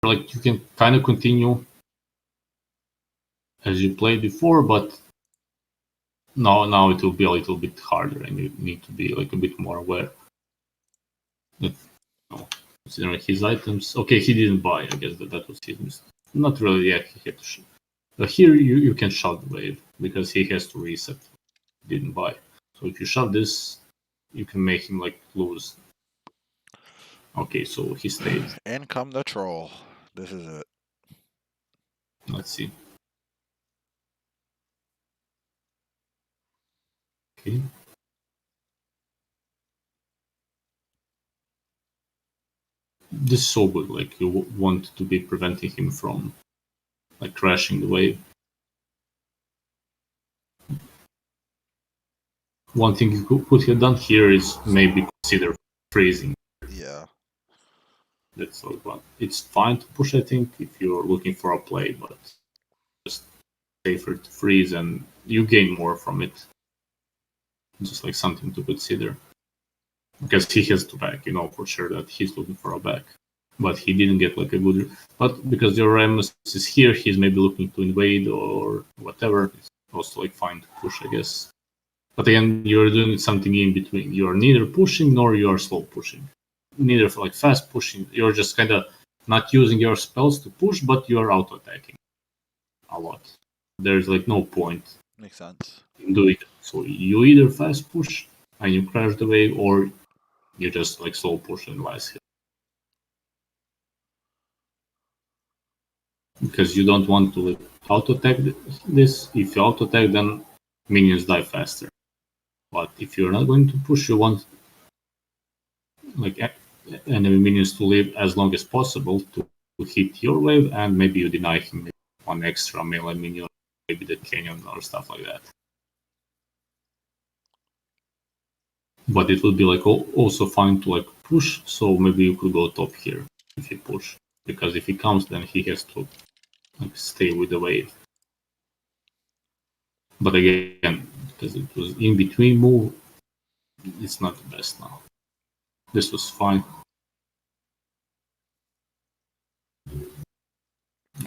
like you can kind of continue as you played before, but now it will be a little bit harder, and you need to be like a bit more aware. That, considering his items, okay, he didn't buy. I guess that was his mistake. Not really. Yeah, he had to. But here you can shove the wave because he has to reset. Didn't buy. So if you shove this, you can make him like lose. Okay, so he stayed. And come the troll. This is it. Let's see. Okay. This is so good. Like you want to be preventing him from like crashing the wave. One thing you could have done here is maybe consider freezing. Yeah. That's like one. It's fine to push, I think, if you're looking for a play, but just safer to freeze and you gain more from it. Just like something to consider. Because he has to back, for sure that he's looking for a back. But he didn't get like a good. But because your Ramos is here, he's maybe looking to invade or whatever. It's also like fine to push, I guess. But again, you're doing something in between. You're neither pushing nor you're slow pushing. Neither like fast pushing. You're just kind of not using your spells to push, but you're auto attacking a lot. There's like no point. Makes sense. In doing it. So you either fast push and you crash the wave, or you just like slow push and last hit. Because you don't want to like auto attack this. If you auto attack, then minions die faster. But if you're not going to push, you want like enemy minions to live as long as possible to hit your wave, and maybe you deny him one extra melee minion, maybe the canyon or stuff like that. But it would be like also fine to like push, so maybe you could go top here if you push, because if he comes, then he has to like stay with the wave. But again, because it was in between move, it's not the best now. This was fine.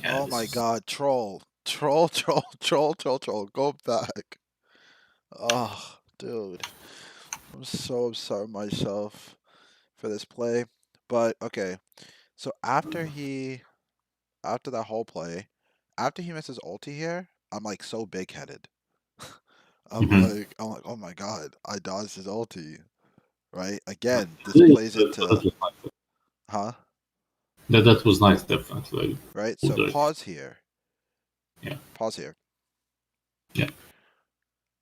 Yeah, oh my god, troll. Troll, go back. Oh, dude. I'm so upset with myself for this play. But, okay. So after that whole play, after he misses ulti here, I'm like so big-headed. I'm like, oh my god, I dodged his ulti. Right? Again, this plays into... Huh? That was nice, definitely. Right? So pause here. Yeah. Pause here. Yeah.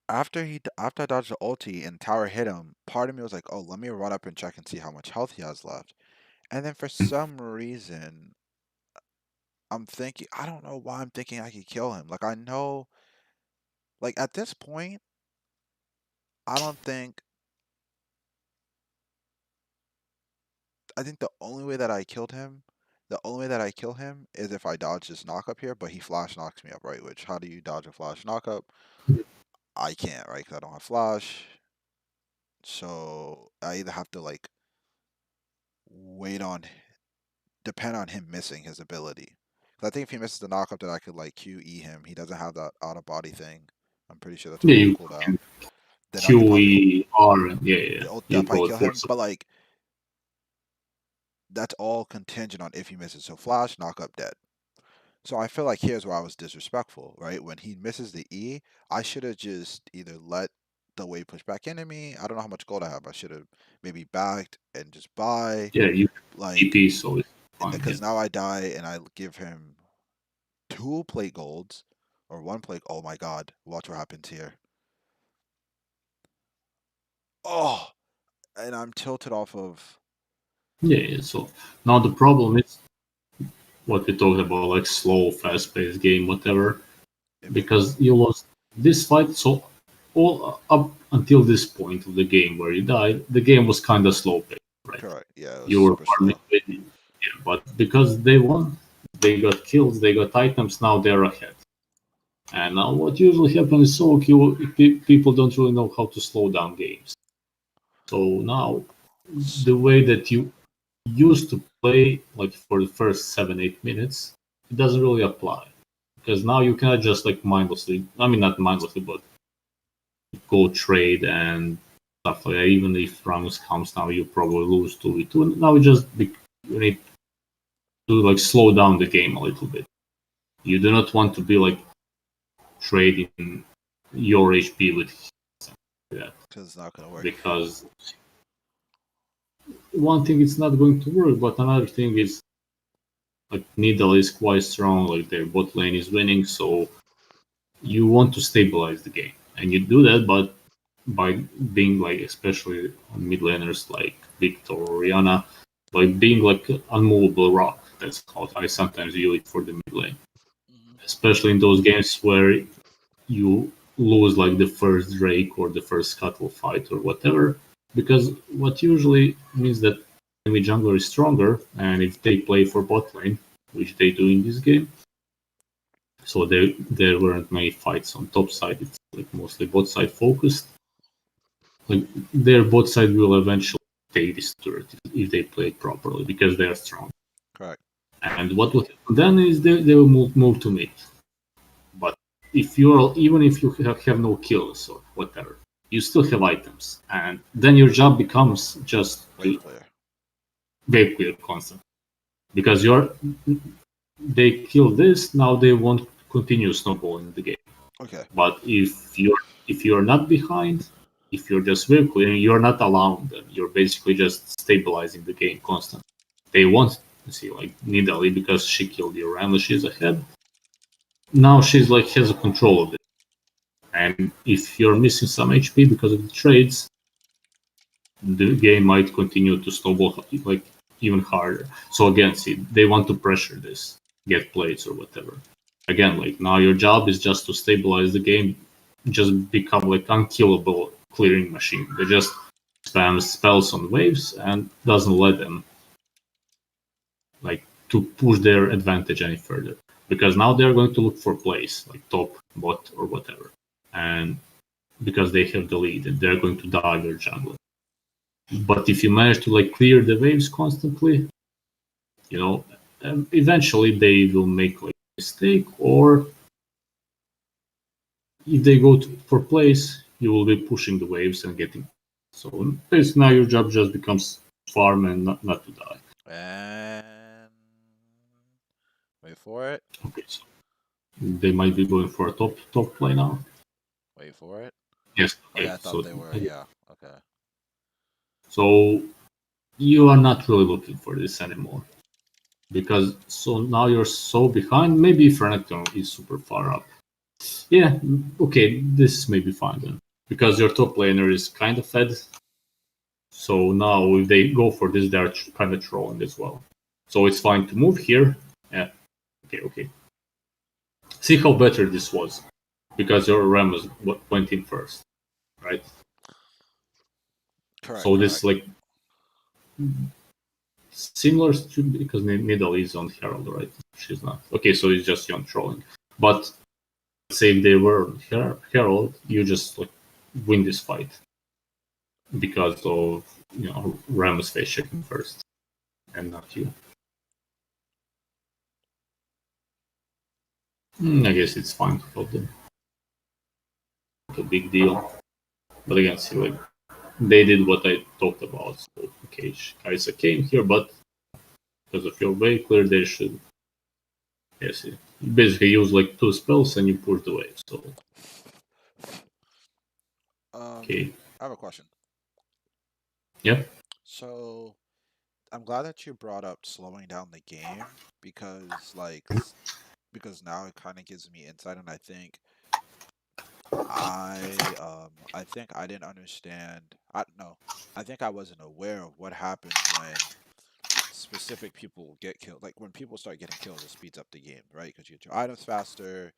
After I dodged the ulti and tower hit him, part of me was like, oh, let me run up and check and see how much health he has left. And then for some reason, I'm thinking, I don't know why I'm thinking I could kill him. Like, I know, like, at this point, I think the only way that I kill him is if I dodge this knock up here, but he flash knocks me up, right? Which, how do you dodge a flash knock up? I can't, right? Because I don't have flash. So I either have to, like, depend on him missing his ability. I think if he misses the knock up, then I could like QE him. He doesn't have that out of body thing. I'm pretty sure that's you cooldown. QE R, yeah. That might kill him, but like that's all contingent on if he misses. So flash, knock up, dead. So I feel like here's where I was disrespectful, right? When he misses the E, I should have just either let the wave push back into me. I don't know how much gold I have. I should have maybe backed and just buy. Yeah, you like EP, so it's fine, because now I die and I give him 2 plate golds or 1 plate. Oh my god! Watch what happens here. Oh, and I'm tilted off of. Yeah. So now the problem is what we talked about, like slow, fast-paced game, whatever. Because you lost this fight, so all up until this point of the game where you died, the game was kind of slow paced, right? Correct. Yeah. You were farming, but because they won, they got kills, they got items. Now they're ahead. And now what usually happens is people don't really know how to slow down games. So now the way that you used to play like for the first 7-8 minutes, it doesn't really apply because now you cannot just like mindlessly. I mean, not mindlessly, but go trade and stuff like that. Even if Ramos comes now, you probably lose 2v2. Now you need to like slow down the game a little bit. You do not want to be like trading your HP with that because it's not gonna work. because one thing it's not going to work, but another thing is like Nidal is quite strong, like their bot lane is winning, so you want to stabilize the game. And you do that but by being like especially on mid laners like Victor or Rihanna, by being like unmovable rock, that's called. I sometimes use it for the mid lane. Especially in those games where you lose like the first Drake or the first Scuttle fight or whatever. Because what usually means that enemy jungler is stronger, and if they play for bot lane, which they do in this game, so there weren't many fights on top side. It's like mostly bot side focused. Like their bot side will eventually take this turret if they play it properly because they are strong. Correct. And what will happen then is they will move to mid. But if you're even if you have no kills or whatever, you still have items, and then your job becomes just Wave clear. wave clear constant because they kill this, now they won't continue snowballing the game. Okay. But if you're not behind, if you're just wave clearing, you're not allowing them. You're basically just stabilizing the game constantly. They want to see like Nidalee because she killed your Ramla, she's ahead. Now she's like has a control of it. And if you're missing some HP because of the trades, the game might continue to snowball like even harder. So again, see, they want to pressure this, get plates or whatever. Again, like now your job is just to stabilize the game, just become like unkillable clearing machine. They just spam spells on waves and doesn't let them like to push their advantage any further. Because now they're going to look for plays, like top, bot, or whatever. And because they have the lead and they're going to dive your jungler. But if you manage to like clear the waves constantly, eventually they will make like a mistake, or if they go for plays, you will be pushing the waves and getting. So basically now your job just becomes farm and not to die. And wait for it. Okay, so they might be going for a top play now. Wait for it. Yes. Okay, I thought they were. Yeah. Okay. So you are not really looking for this anymore. Because so now you're so behind. Maybe if Renekton is super far up. Yeah, okay, this may be fine then. Because your top laner is kind of fed. So now if they go for this, they're kind of trolling as well. So it's fine to move here. Yeah. Okay. See how better this was. Because your Ramos went in first. Right? Correct. So this like similar to because Nidal is on Herald, right? She's not. Okay, so it's just Yon trolling. But say if they were Herald, you just like win this fight because of Ramos face checking first and not you. I guess it's fine to help them. Not a big deal. But again, see, like they did what I talked about. So okay, Kai'Sa came here, but because of your way clear, they should. Yes, you basically use like 2 spells and you push the wave. So okay. I have a question. Yeah. So I'm glad that you brought up slowing down the game because now it kind of gives me insight, and I think I didn't understand. I think I wasn't aware of what happens when specific people get killed. Like when people start getting killed, it speeds up the game, right? Because you get your items faster,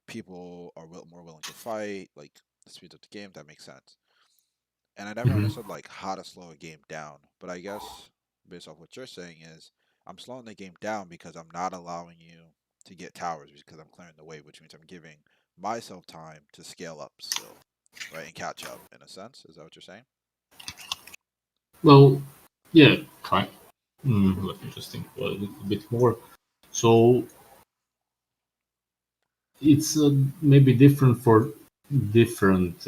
people are more willing to fight. Like it speeds up the game. That makes sense. And I never understood like how to slow a game down. But I guess based off what you're saying is I'm slowing the game down because I'm not allowing you to get towers because I'm clearing the way, which means I'm giving myself time to scale up still, right, and catch up in a sense. Is that what you're saying? Well, yeah, kind. Let me just think a little bit more. So it's maybe different for different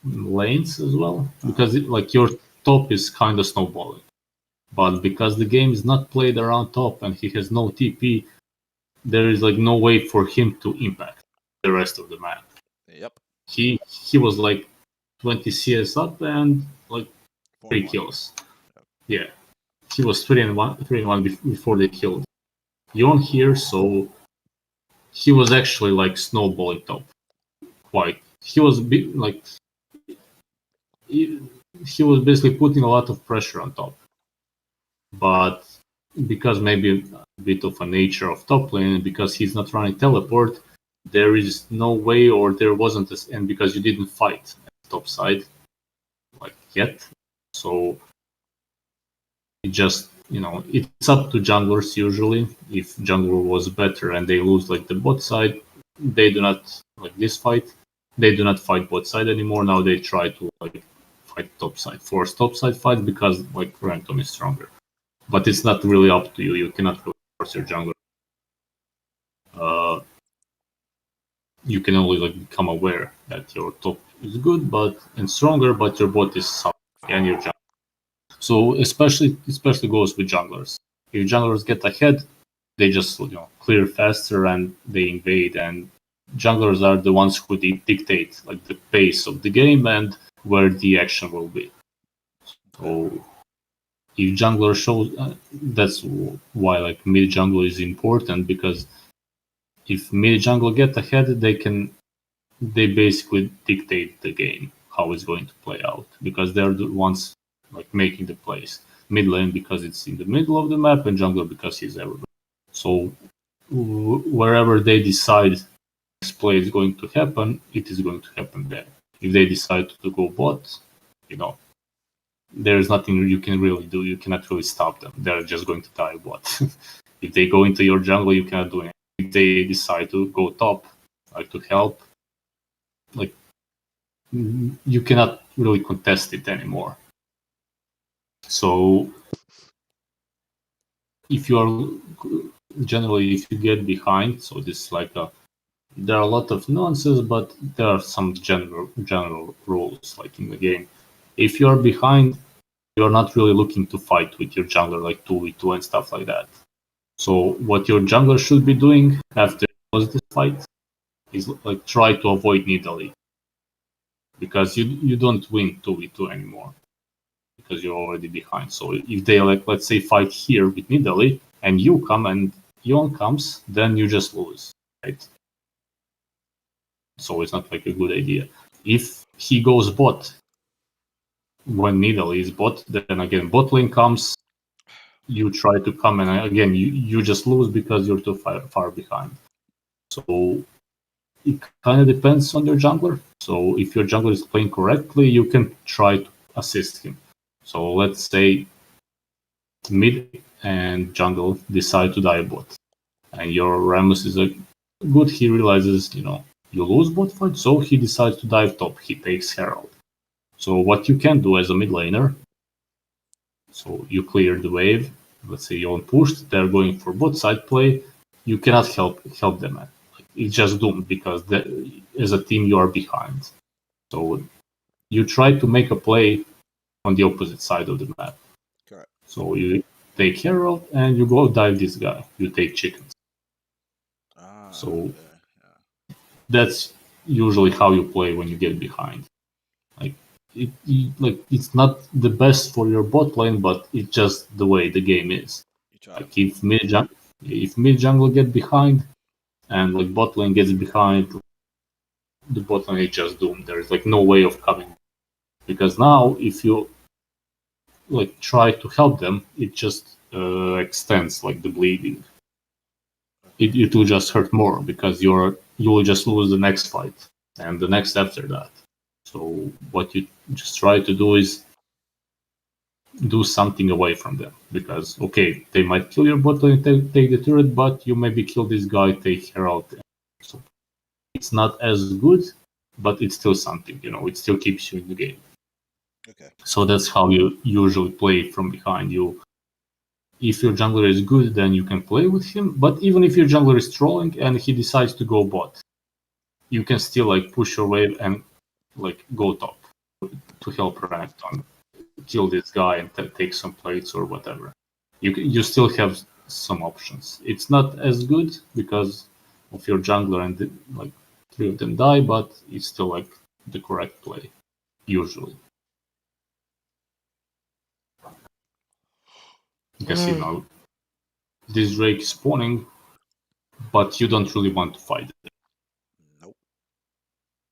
lanes as well, because like your top is kind of snowballing, but because the game is not played around top and he has no TP, there is like no way for him to impact the rest of the map. Yep. He was like 20 CS up and like 3 kills. Yeah, he was 3-1 before they killed Yon here, so he was actually like snowballing top. Quite, he was like he was basically putting a lot of pressure on top, but because maybe a bit of a nature of top lane, because he's not running teleport, there is no way, or there wasn't, and because you didn't fight at top side like yet, so it just, it's up to junglers usually. If jungler was better and they lose like the bot side, they do not like this fight. They do not fight bot side anymore. Now they try to like fight top side, force top side fight because like Renekton is stronger. But it's not really up to you. You cannot really force your jungler. You can only like become aware that your top is good and stronger, but your bot is soft and your jungler. So especially goes with junglers. If junglers get ahead, they just clear faster and they invade. And junglers are the ones who dictate like the pace of the game and where the action will be. So if jungler shows, that's why like mid jungle is important, because if mid jungle get ahead, they basically dictate the game, how it's going to play out, because they're the ones like making the plays. Mid lane because it's in the middle of the map, and jungler because he's everywhere. So wherever they decide this play is going to happen, it is going to happen there. If they decide to go bot, there is nothing you can really do. You cannot really stop them. They're just going to die bot. If they go into your jungle, you cannot do anything. If they decide to go top, like to help, like you cannot really contest it anymore. So if you are generally, if you get behind, so this is like there are a lot of nuances, but there are some general rules like in the game. If you are behind, you're not really looking to fight with your jungler like 2v2 and stuff like that. So what your jungler should be doing after this fight is like try to avoid Nidalee, because you don't win 2v2 anymore because you're already behind. So if they like, let's say, fight here with Nidalee and you come and Yon comes, then you just lose, right? So it's not like a good idea. If he goes bot when Nidalee is bot, then again bot lane comes, you try to come, and again you just lose because you're too far behind. So it kind of depends on your jungler. So if your jungler is playing correctly, you can try to assist him. So let's say mid and jungle decide to die bot, and your Rammus is good. He realizes, you lose bot fight, so he decides to dive top. He takes Herald. So what you can do as a mid laner, so you clear the wave. Let's say you're pushed, they're going for bot side play. You cannot help them. It's just doomed because as a team you are behind. So you try to make a play on the opposite side of the map. Correct. So you take Herald and you go dive this guy. You take chickens. So that's usually how you play when you get behind. Like it's not the best for your bot lane, but it's just the way the game is. Like if mid jungle get behind and like bot lane gets behind, the bot lane is just doomed. There is like no way of coming, because now if you like try to help them, it just extends like the bleeding. It will just hurt more because you will just lose the next fight and the next after that. So what you just try to do is do something away from them, because okay, they might kill your bot lane, take the turret, but you maybe kill this guy, take Herald. So it's not as good, but it's still something, it still keeps you in the game. Okay. So that's how you usually play from behind. You if your jungler is good, then you can play with him. But even if your jungler is trolling and he decides to go bot, you can still like push your wave and like go top to help Renekton kill this guy and take some plates or whatever. You still have some options. It's not as good because of your jungler and like 3 of them die, but it's still like the correct play usually. You can see now this Drake is spawning, but you don't really want to fight it. Nope.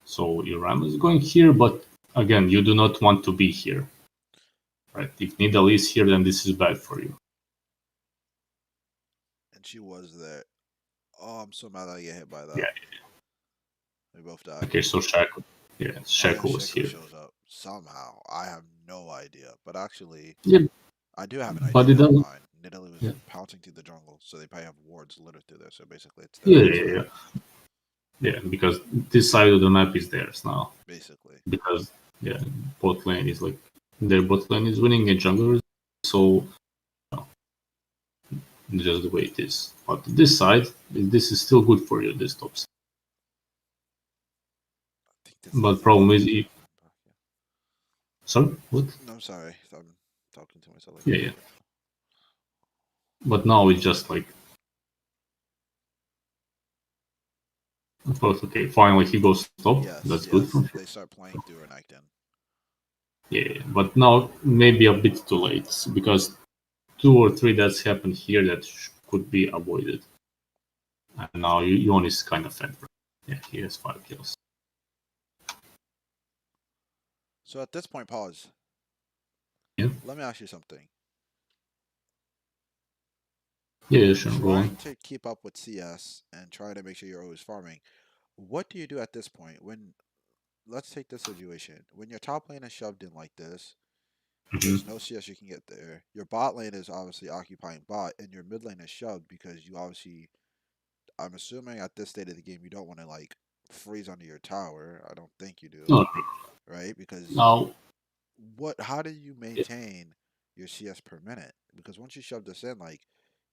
So your Ram is going here, but again, you do not want to be here. Right? If Nidal is here, then this is bad for you. And she was there. Oh, I'm so mad I get hit by that. Yeah. We both died. Okay, so Shaco. Yeah, Shaco was here. Shows up somehow. I have no idea. But actually, Yeah, I do have an idea. but it doesn't. Nidalee was pouncing through the jungle, so they probably have wards littered through there. So basically, it's Yeah. Yeah, because this side of the map is theirs now. Basically. Because bot lane is like their bot lane is winning a jungler, so just the way it is. But this side, this is still good for you. This top side. But problem is, sorry, what? No, I'm sorry. I'm talking to myself. Yeah. But now it's just like, okay, finally he goes top. Yes, that's good for him. They start playing through Renekton. Yeah, but now maybe a bit too late because 2 or 3 deaths happened here that could be avoided. And now Yon is kind of fed. Yeah, he has 5 kills. So at this point, pause. Yeah. Let me ask you something. Yeah, sure. Trying to keep up with CS and trying to make sure you're always farming. What do you do at this point when? Let's take this situation. When your top lane is shoved in like this, there's no CS you can get there. Your bot lane is obviously occupying bot, and your mid lane is shoved because you obviously, I'm assuming at this state of the game, you don't want to like freeze under your tower. I don't think you do. No. Right? Because now, how do you maintain your CS per minute? Because once you shove this in, like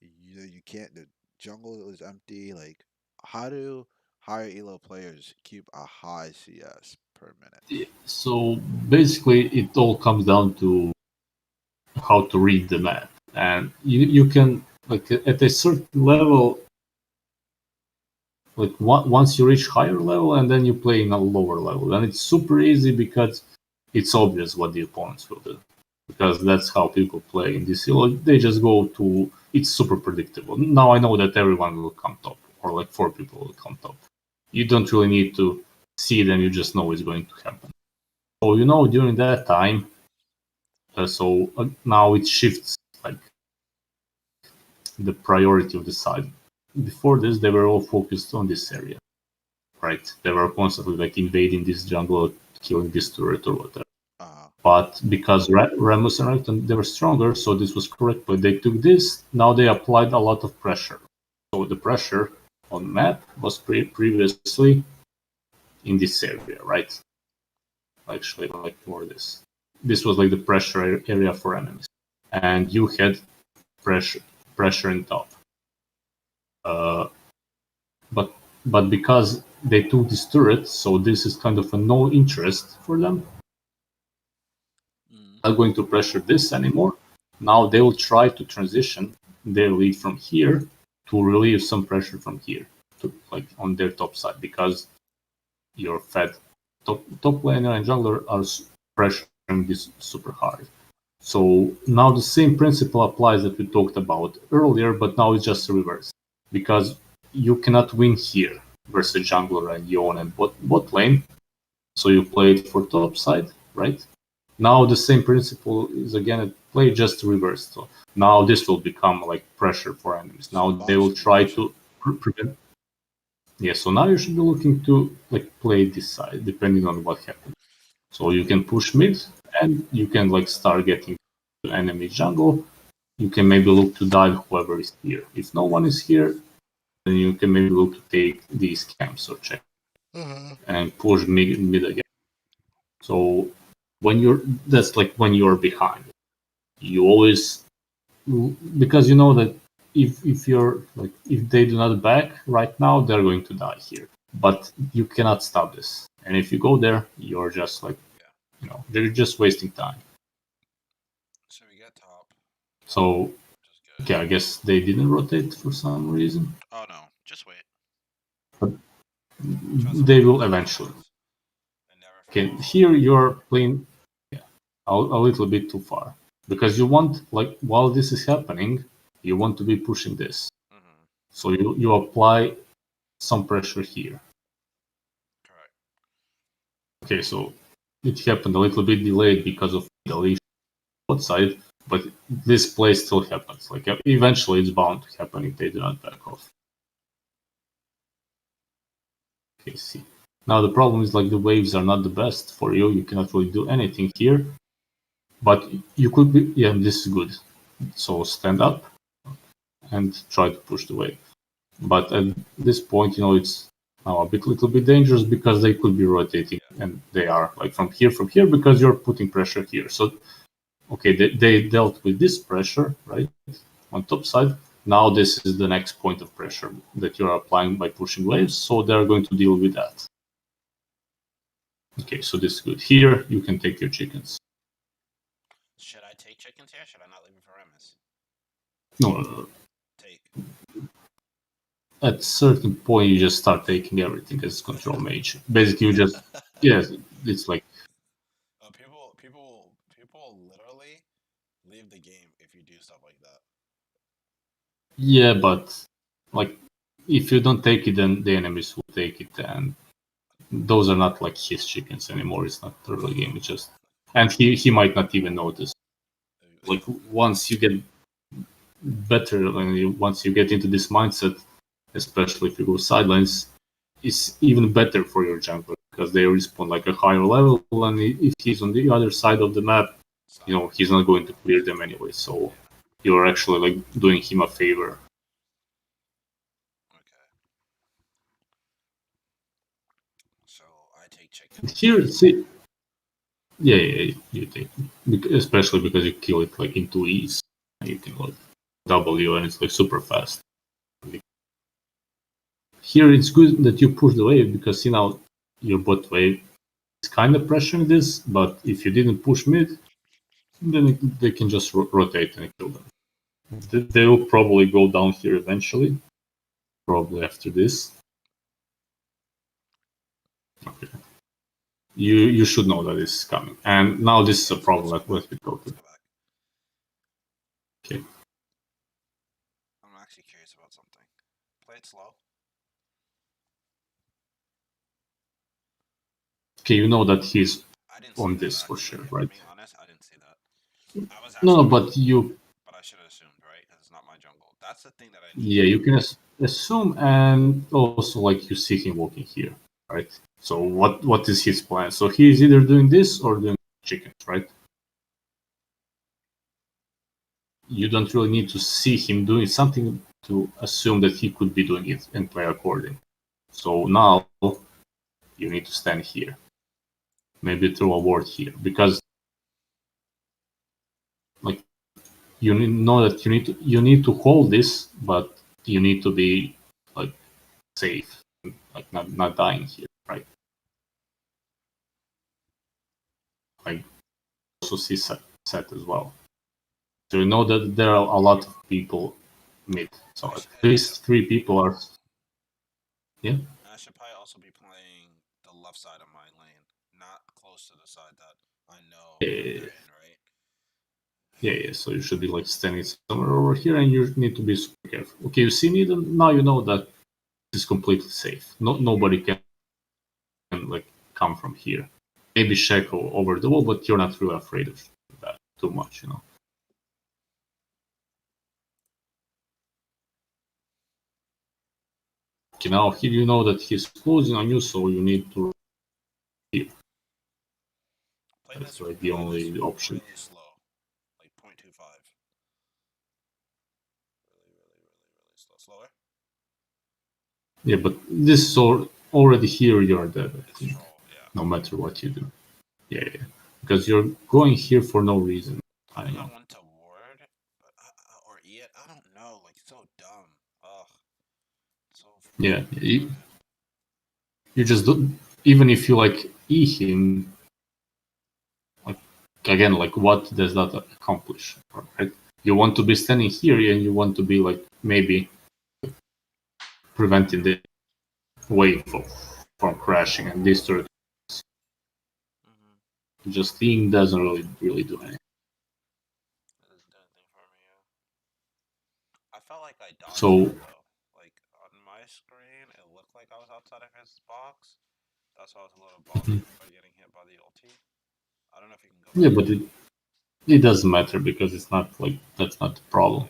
you can't. The jungle is empty. Like how do higher elo players keep a high CS per minute? So basically, it all comes down to how to read the map, and you can like at a certain level, like once you reach higher level, and then you play in a lower level, and it's super easy because it's obvious what the opponents will do, because that's how people play in this elo. They just go to. It's super predictable. Now I know that everyone will come top, or like 4 people will come top. You don't really need to see them, you just know it's going to happen. So during that time, now it shifts like the priority of the side. Before this, they were all focused on this area, right? They were constantly like invading this jungle, killing this turret or whatever. But because Rammus and Renekton, they were stronger, so this was correct. But they took this, now they applied a lot of pressure. So the pressure on map was previously in this area, right? Actually, like more this. This was like the pressure area for enemies, and you had pressure in top. But because they took this turret, so this is kind of a no interest for them. Not going to pressure this anymore. Now they will try to transition their lead from here to relieve some pressure from here, to like on their top side, because your fed top laner and jungler are pressuring this super hard. So now the same principle applies that we talked about earlier, but now it's just reverse, because you cannot win here versus jungler and Yon and bot lane. So you played for top side, right? Now the same principle is again at play, just reversed. So now this will become like pressure for enemies. Now they will try to prevent. Yeah, so now you should be looking to like play this side depending on what happens. So you can push mid and you can like start getting to enemy jungle. You can maybe look to dive whoever is here. If no one is here, then you can maybe look to take these camps or check and push mid again. So that's like when you're behind. You always because you know that if you're like if they do not back right now, they're going to die here. But you cannot stop this. And if you go there, you're just like, they're just wasting time. So we get top. So, okay, I guess they didn't rotate for some reason. Oh no, just wait. But they will eventually. Okay, here you're playing a little bit too far. Because you want, like, while this is happening, you want to be pushing this. Mm-hmm. So you apply some pressure here. Correct. Okay, so it happened a little bit delayed because of the leash outside, but this play still happens. Like eventually it's bound to happen if they do not back off. Okay, see. Now the problem is like the waves are not the best for you. You cannot really do anything here. But you could be, yeah, this is good. So stand up and try to push the wave. But at this point, it's now a little bit dangerous because they could be rotating, and they are like from here, because you're putting pressure here. So, okay, they dealt with this pressure, right, on top side. Now this is the next point of pressure that you're applying by pushing waves, so they're going to deal with that. Okay, so this is good. Here, you can take your chickens. Should I take chickens here? Should I not leave it for Remus? No. Take. At a certain point, you just start taking everything as control mage. Basically, you just, yes, it's like... People literally leave the game if you do stuff like that. Yeah, but, like, if you don't take it, then the enemies will take it, and those are not, like, his chickens anymore. It's not the early game, it's just... And he might not even notice. Like, once you get better, once you get into this mindset, especially if you go sidelines, it's even better for your jungler because they respawn like a higher level, and if he's on the other side of the map, he's not going to clear them anyway. So you're actually like doing him a favor. Okay. So I take chicken. Here, see, yeah, you take, especially because you kill it like in 2 E's. You can like W, and it's like super fast. Here it's good that you push the wave because see now your bot wave is kind of pressuring this, but if you didn't push mid, then they can just rotate and kill them. They will probably go down here eventually, probably after this. Okay. You should know that this is coming, and now this is a problem. Let me go to. Okay. I'm actually curious about something. Play it slow. Okay, you know that he's on this for sure, right? To be honest, I didn't see that. No, but you. But I should have assumed, right? Because it's not my jungle. That's the thing that I. Yeah, you can assume, and also like you see him walking here, right? So what is his plan? So he is either doing this or doing chickens, right? You don't really need to see him doing something to assume that he could be doing it and play according. So now you need to stand here. Maybe throw a ward here because like you know that you need to hold this, but you need to be like safe, like not dying here, right? Like also see set as well. So you know that there are a lot of people mid. So at least 3 people are. Yeah. I should probably also be playing the left side of my lane, not close to the side that I know they're in, right? Yeah. So you should be like standing somewhere over here, and you need to be super careful. Okay, you see me? Now you know that this is completely safe. Nobody can like come from here. Maybe Shaco over the wall, but you're not really afraid of that too much, Okay, now here you know that he's closing on you, so you need to here. That's like the only option. Really slow, like 0.25. Really slow. Slower? Yeah, but this is already here, you're dead, I think. Yeah. No matter what you do. Yeah. Because you're going here for no reason. I don't know when to ward, but so dumb. Ugh. So Yeah, freaking you just don't, even if you like E him, like again, like what does that accomplish? Right? You want to be standing here and you want to be like maybe preventing the wave from crashing and this turret. Just seeing doesn't really do anything. It doesn't do anything for me. Yeah. I felt like I dodged So that though. Like on my screen, it looked like I was outside of his box. That's why I was a little bothered by getting hit by the ulti. I don't know if you can go yeah, back. but it doesn't matter because it's not like that's not the problem.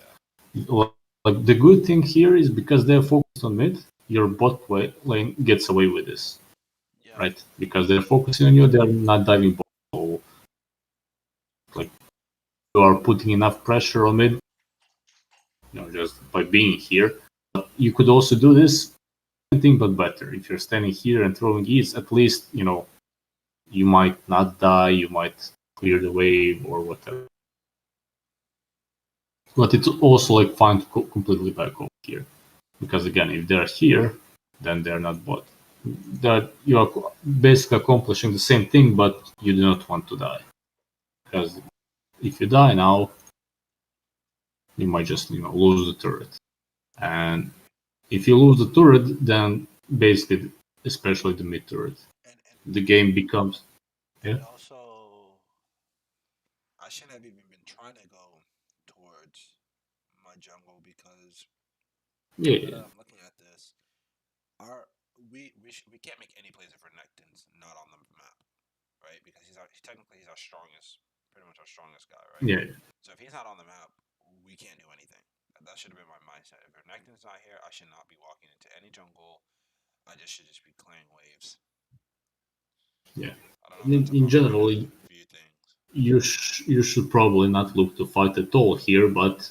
Yeah. Like the good thing here is because they're focused on mid, your bot lane gets away with this, Yeah. right? Because they're focusing on you, they're not diving bot. So like you are putting enough pressure on mid, just by being here. But you could also do this thing, but better. If you're standing here and throwing E's, at least you might not die, you might clear the wave or whatever. But it's also like fine to completely back off here, because again, if they're here, then they're not bot. You are basically accomplishing the same thing, but you do not want to die, because if you die now, you might just lose the turret, and if you lose the turret, then basically, especially the mid turret, And the game becomes also, I shouldn't have even been trying to go towards my jungle because now that I'm looking at this, our we can't make any plays if Renekton's not on the map, right? Because technically he's our strongest, pretty much our strongest guy, right? yeah. So if he's not on the map, we can't do anything. That should have been my mindset. If Renekton's not here, I should not be walking into any jungle. I should just be clearing waves. Yeah. I don't know if that's a In general, few things. you should probably not look to fight at all here, but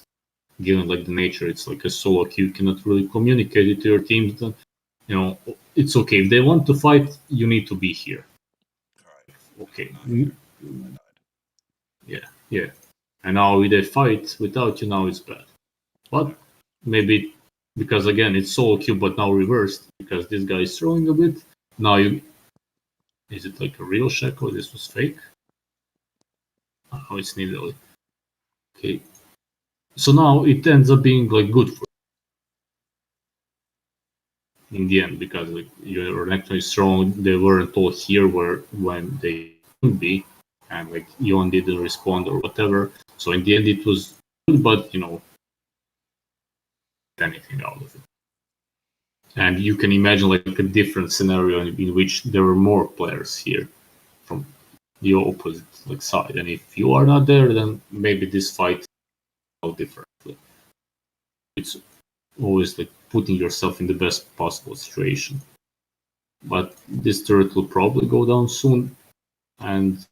given like the nature, it's like a solo queue, you cannot really communicate it to your teams. Then, it's okay if they want to fight. You need to be here. Right. Okay. Not here. I died. Yeah. And now if they fight without you, now it's bad. But maybe because again it's solo queue, but now reversed because this guy is throwing a bit. Now is it like a real Shaco? This was fake. Oh, it's Nidalee. Okay. So now it ends up being like good for in the end because like your Renekton is strong. They weren't all here when they could be, and like Yon didn't respond or whatever. So in the end it was good, but anything out of it. And you can imagine like a different scenario in which there were more players here from the opposite like side. And if you are not there, then maybe this fight will differently. It's always like putting yourself in the best possible situation. But this turret will probably go down soon, and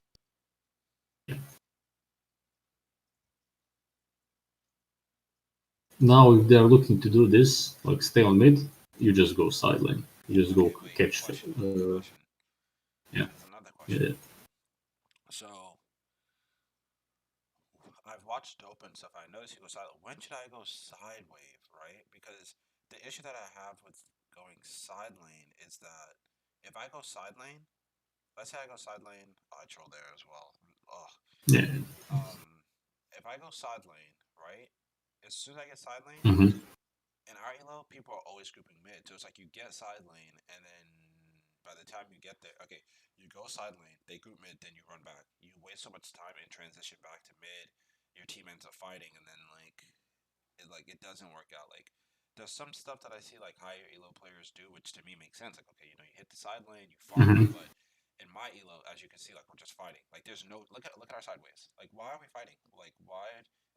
now if they're looking to do this, like stay on mid, you just go sideline. You just go catch. Question. Yeah. There's another question. Yeah. So I've watched Dope and stuff. I noticed he goes silent. When should I go side wave, right? Because the issue that I have with going side lane is that if I go side lane, let's say I go side lane, I troll there as well. Ugh. Yeah. If I go side lane, right? As soon as I get side lane, Mm-hmm. in our elo, people are always grouping mid. So it's like you get side lane, and then by the time you get there, okay, you go side lane, they group mid, then you run back. You waste so much time in transition back to mid. Your team ends up fighting, and then it doesn't work out. Like there's some stuff that I see like higher elo players do, which to me makes sense. Like okay, you hit the side lane, you farm, Mm-hmm. but in my elo, as you can see, like we're just fighting. Like there's no look at our sideways. Like why are we fighting? Like why?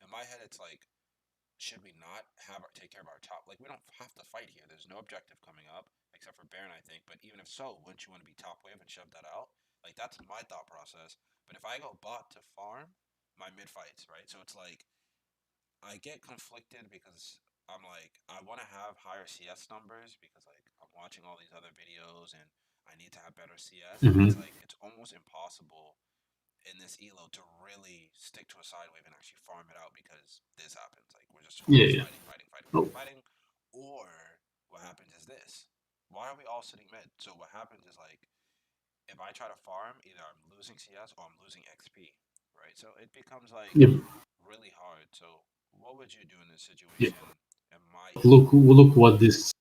In my head, it's like should we not take care of our top? Like we don't have to fight here. There's no objective coming up except for Baron, I think. But even if so, wouldn't you want to be top wave and shove that out? Like that's my thought process. But if I go bot to farm, my mid fights, right? So it's like I get conflicted because I'm like I want to have higher CS numbers because like I'm watching all these other videos and I need to have better CS, but it's Mm-hmm. like it's almost impossible in this elo to really stick to a side wave and actually farm it out because this happens. Like we're just Yeah. always Yeah. fighting. No. fighting, or what happens is this. Why are we all sitting mid? So what happens is like if I try to farm, either I'm losing CS or I'm losing XP, right? So it becomes like Yep. really hard. So what would you do in this Yeah. situation? Am I Look what this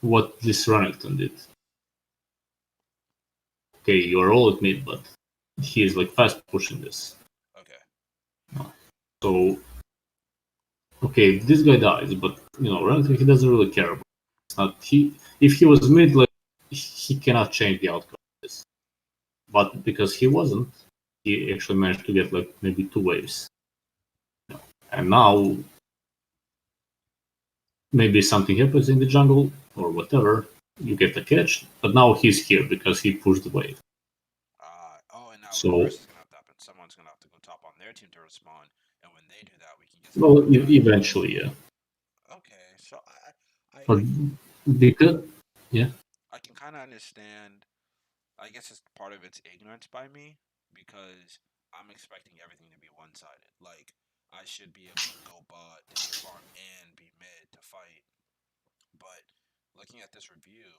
Renekton did. Okay, you're all at mid, but he is like fast pushing this. okay? So okay, this guy dies, but you know, Renekton he doesn't really care about it. It's not he if he was mid, like he cannot change the outcome of this. But because he wasn't, he actually managed to get like maybe 2 waves. And now maybe something happens in the jungle or whatever, you get the catch, but now he's here because he pushed the wave. And now So, reverse is gonna have to happen. Someone's gonna have to go top on their team to respond, and when they do that, we can get some. well, eventually, yeah. Okay, so But because, yeah, I can kind of understand. I guess it's part of it's ignorance by me because I'm expecting everything to be one-sided. Like I should be able to go bot, take farm, and be mid to fight. But looking at this review,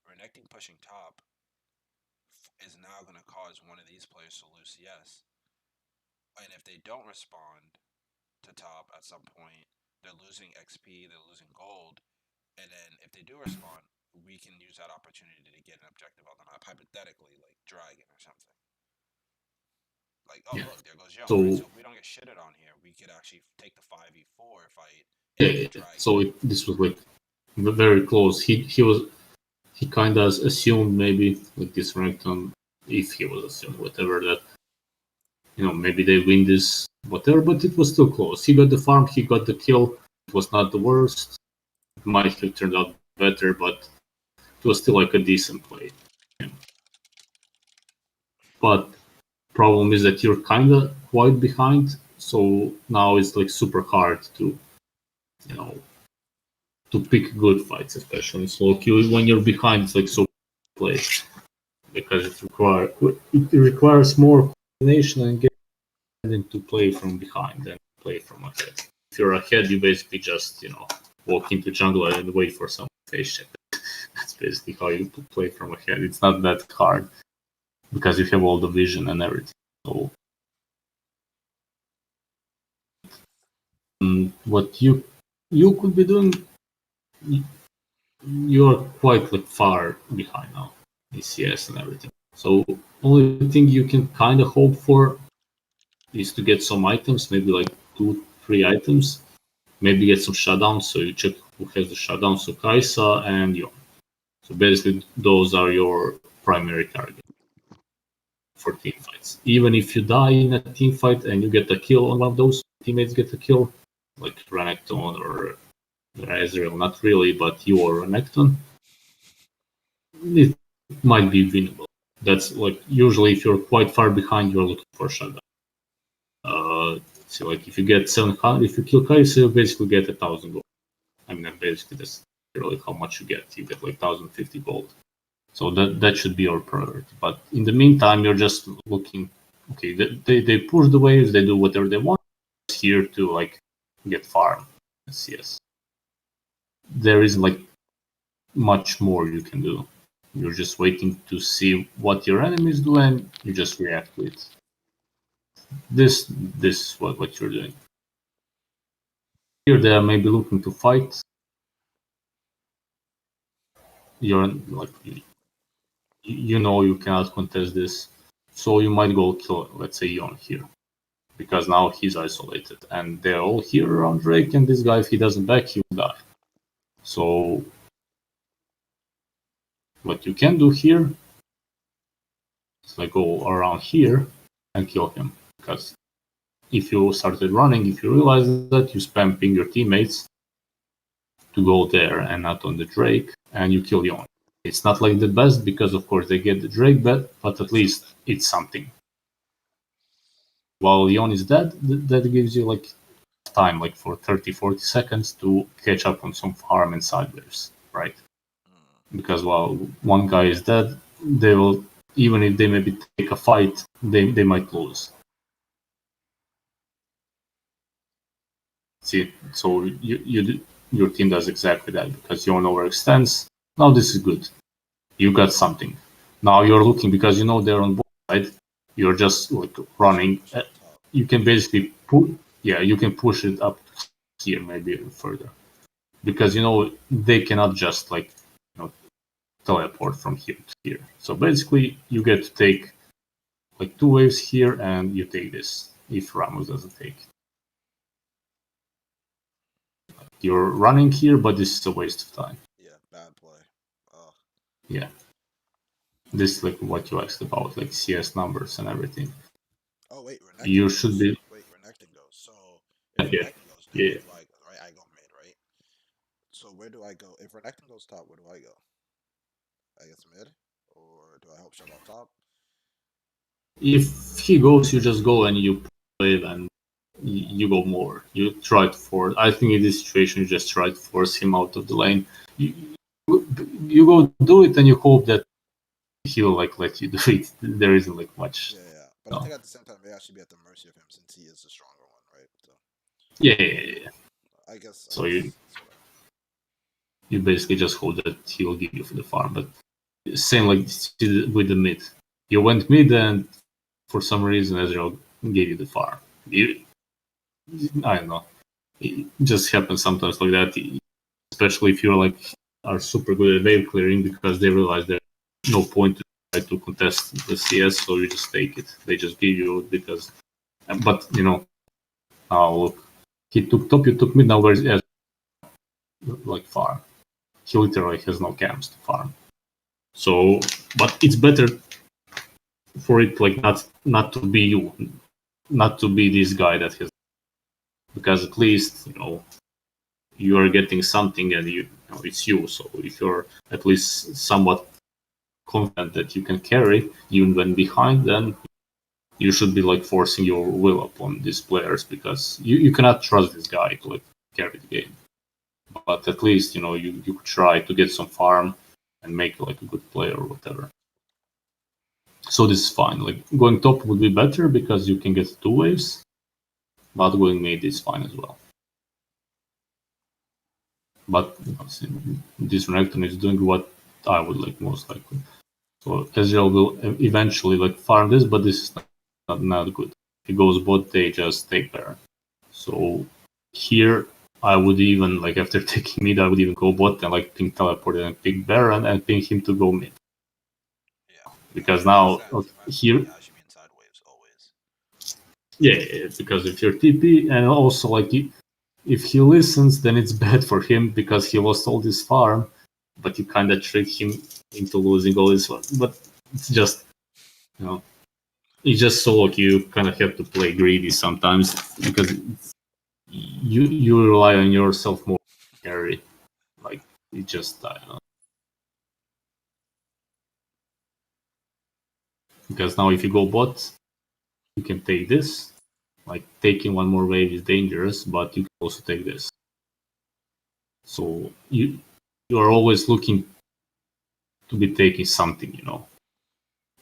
Renekton pushing top is now going to cause one of these players to lose CS. And if they don't respond to top at some point, they're losing XP, they're losing gold. And then if they do respond, we can use that opportunity to get an objective on the map, hypothetically, like Dragon or something. Like, oh, yeah. look, there goes Young, So, right? So if we don't get shitted on here, we could actually take the 5v4 fight and yeah, get Dragon. so this was like very close. He kind of assumed maybe like this Renekton, if he was assumed whatever that you know maybe they win this whatever, but it was still close. He got the farm, he got the kill. It was not the worst. It might have turned out better, but it was still like a decent play. Yeah. But problem is that you're kind of quite behind, so now it's like super hard to you know to pick good fights, especially so when you're behind, it's like so play because it requires more coordination and getting to play from behind than play from ahead. If you're ahead, you basically just walk into jungle and wait for some face check. That's basically how you play from ahead. It's not that hard because you have all the vision and everything. So what you could be doing, you're quite like far behind now in CS and everything. So only thing you can kind of hope for is to get some items, maybe like 2-3 items, maybe get some shutdowns. So you check who has the shutdown, so Kai'Sa and Yone. So basically, those are your primary target for team fights. Even if you die in a team fight and you get a kill on one of those, teammates get a kill, like Renekton or Ezreal, not really, but you or Renekton, it might be winnable. That's like usually if you're quite far behind, you're looking for shutdown. So like if you get 700, if you kill Kai'Sa, you basically get 1,000 gold. I mean, basically that's really how much you get. You get like 1,050 gold. So that should be your priority. But in the meantime, you're just looking. Okay, they push the waves. They do whatever they want here to like get farm. Yes, there isn't like much more you can do. You're just waiting to see what your enemies do, and you just react to it. This is what you're doing. Here they are maybe looking to fight. You're like you know you cannot contest this, so you might go kill, let's say, Yone here, because now he's isolated, and they're all here around Drake, and this guy, if he doesn't back, he will die. So what you can do here is like go around here and kill him, because if you started running, if you realize that, you spam ping your teammates to go there and not on the Drake, and you kill Yone. It's not like the best because of course they get the Drake bet, but at least it's something. While Yone is dead, that gives you like time, like for 30-40 seconds to catch up on some farm and side waves, right? Because while one guy is dead, they will, even if they maybe take a fight, they might lose. See, so your team does exactly that because your own overextends. Now this is good. You got something. Now you're looking because you know they're on both side. You're just like running. You can basically you can push it up here, maybe even further, because you know they cannot just like teleport from here to here. So basically, you get to take like 2 waves here, and you take this if Ramos doesn't take it. You're running here, but this is a waste of time. Yeah, bad play. Yeah. This is like what you asked about, like CS numbers and everything. Oh wait, Renekton You goes. should be. Wait, Renekton goes. So if Yeah. Renekton goes, then Yeah. where do I go? Right, I go mid, right? So where do I go? If Renekton goes top, where do I go? I guess mid, or do I help shut off top? If he goes, you just go and you play and you go more. You try to force. I think in this situation, you just try to force him out of the lane. You go do it, and you hope that he'll like let you do it. There isn't like much. Yeah, yeah. But I think at the same time, maybe I should be at the mercy of him since he is the stronger one, right? So Yeah. I guess. So you basically just hope that he will give you for the farm. But same like with the mid. You went mid, and for some reason, Ezreal gave you the farm. I don't know. It just happens sometimes like that, especially if you're like are super good at wave clearing because they realize there's no point to try to contest the CS, so you just take it. They just give you it because. But look, he took top, you took mid. Now where's like farm? He literally has no camps to farm. So, but it's better for it like not to be you, not to be this guy that has, because at least you are getting something and it's you. So if you're at least somewhat confident that you can carry even when behind, then you should be like forcing your will upon these players because you cannot trust this guy to like carry the game. But at least you could try to get some farm and make like a good player or whatever. So this is fine. Like going top would be better because you can get 2 waves, but going mid is fine as well. But this Renekton is doing what I would like most likely. So Ezreal will eventually like farm this, but this is not good. If he goes bot, they just take Baron. So here I would even like after taking mid, I would even go bot and like ping teleport and pick Baron and ping him to go mid. Yeah. Because now here. Yeah, I should be inside waves always. Yeah, because if you're TP and also like if he listens, then it's bad for him because he lost all this farm, but you kind of trick him into losing all this farm. But it's just, it's just so like you kind of have to play greedy sometimes because you rely on yourself more to carry. Like it just, I don't know. Because now if you go bot, you can take this. Like taking one more wave is dangerous, but you can also take this. So you are always looking to be taking something,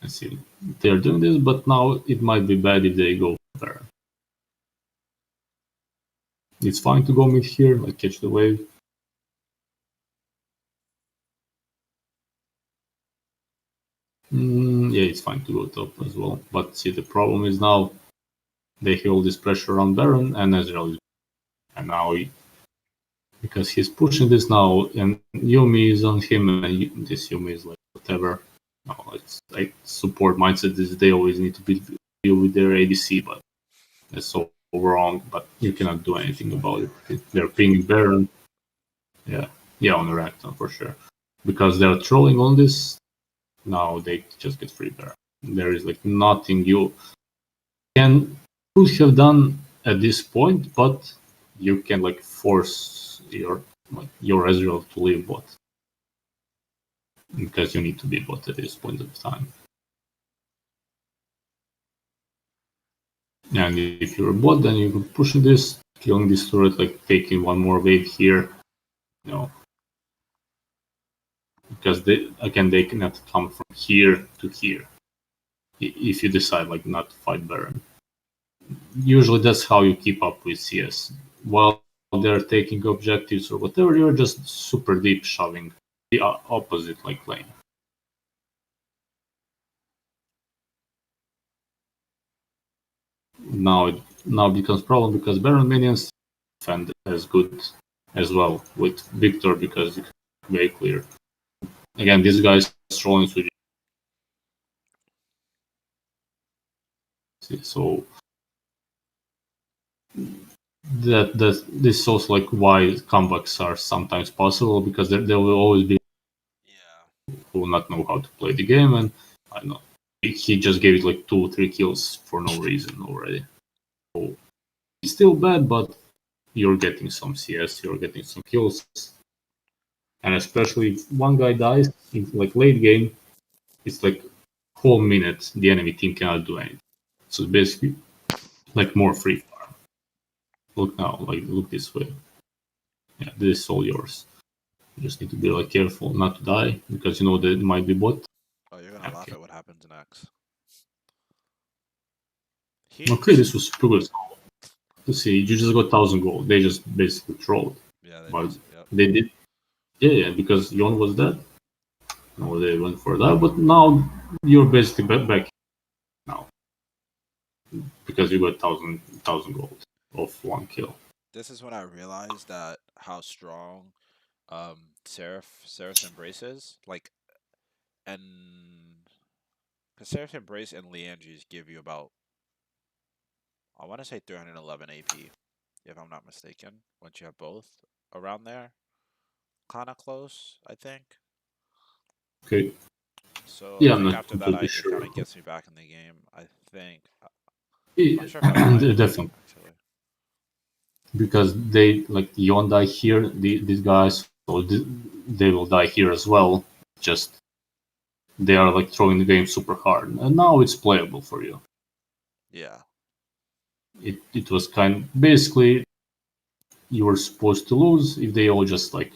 I see they're doing this, but now it might be bad if they go Baron. It's fine to go mid here, like catch the wave. Yeah, it's fine to go top as well. But see, the problem is now they have all this pressure on Baron, and Ezreal is, and now because he's pushing this now, and Yuumi is on him, and this Yuumi is like whatever. No, it's like support mindset is they always need to deal with their ADC, but that's so wrong. But you cannot do anything about it. They're pinging Baron. Yeah, on the Renekton for sure, because they're trolling on this. Now they just get free Baron. There is like nothing you could have done at this point, but you can like force your Ezreal to leave bot because you need to be bot at this point of time. And if you're a bot, then you can push this, killing this turret, like taking one more wave here, because they cannot come from here to here if you decide like not to fight Baron. Usually that's how you keep up with CS. While there taking objectives or whatever, you're just super deep shoving the opposite like lane. Now it becomes problem because Baron minions defend as good as well with Victor because it's very clear. Again, this guy's trolling Suji. So this is also like why comebacks are sometimes possible, because there will always be who will not know how to play the game, and I don't know, he just gave it like 2 or 3 kills for no reason already. So it's still bad, but you're getting some CS, you're getting some kills, and especially if one guy dies in like late game, it's like whole minute the enemy team cannot do anything. So basically, like more free farm. Look now, like look this way. Yeah, this is all yours. You just need to be like careful not to die because you know there might be bot. Oh, you're gonna laugh at what happens next. Okay, this was super good. You see, you just got 1,000 gold. They just basically trolled. Yeah, they did. Yeah, because Yon was dead. No, they went for that, but now you're basically back now because you got 1,000 gold of 1 kill. This is when I realized that how strong Seraph's Embrace is. Like, and because Seraph's Embrace and Liandry's give you about, I want to say 311 AP, if I'm not mistaken. Once you have both around there, kind of close, I think. Okay. So yeah, I think after that, it sure. kind of gets me back in the game. I think. I'm sure if definitely. Actually. Because they like Yon die here, these guys, so they will die here as well. Just they are like throwing the game super hard, and now it's playable for you. Yeah. It was basically you were supposed to lose if they all just like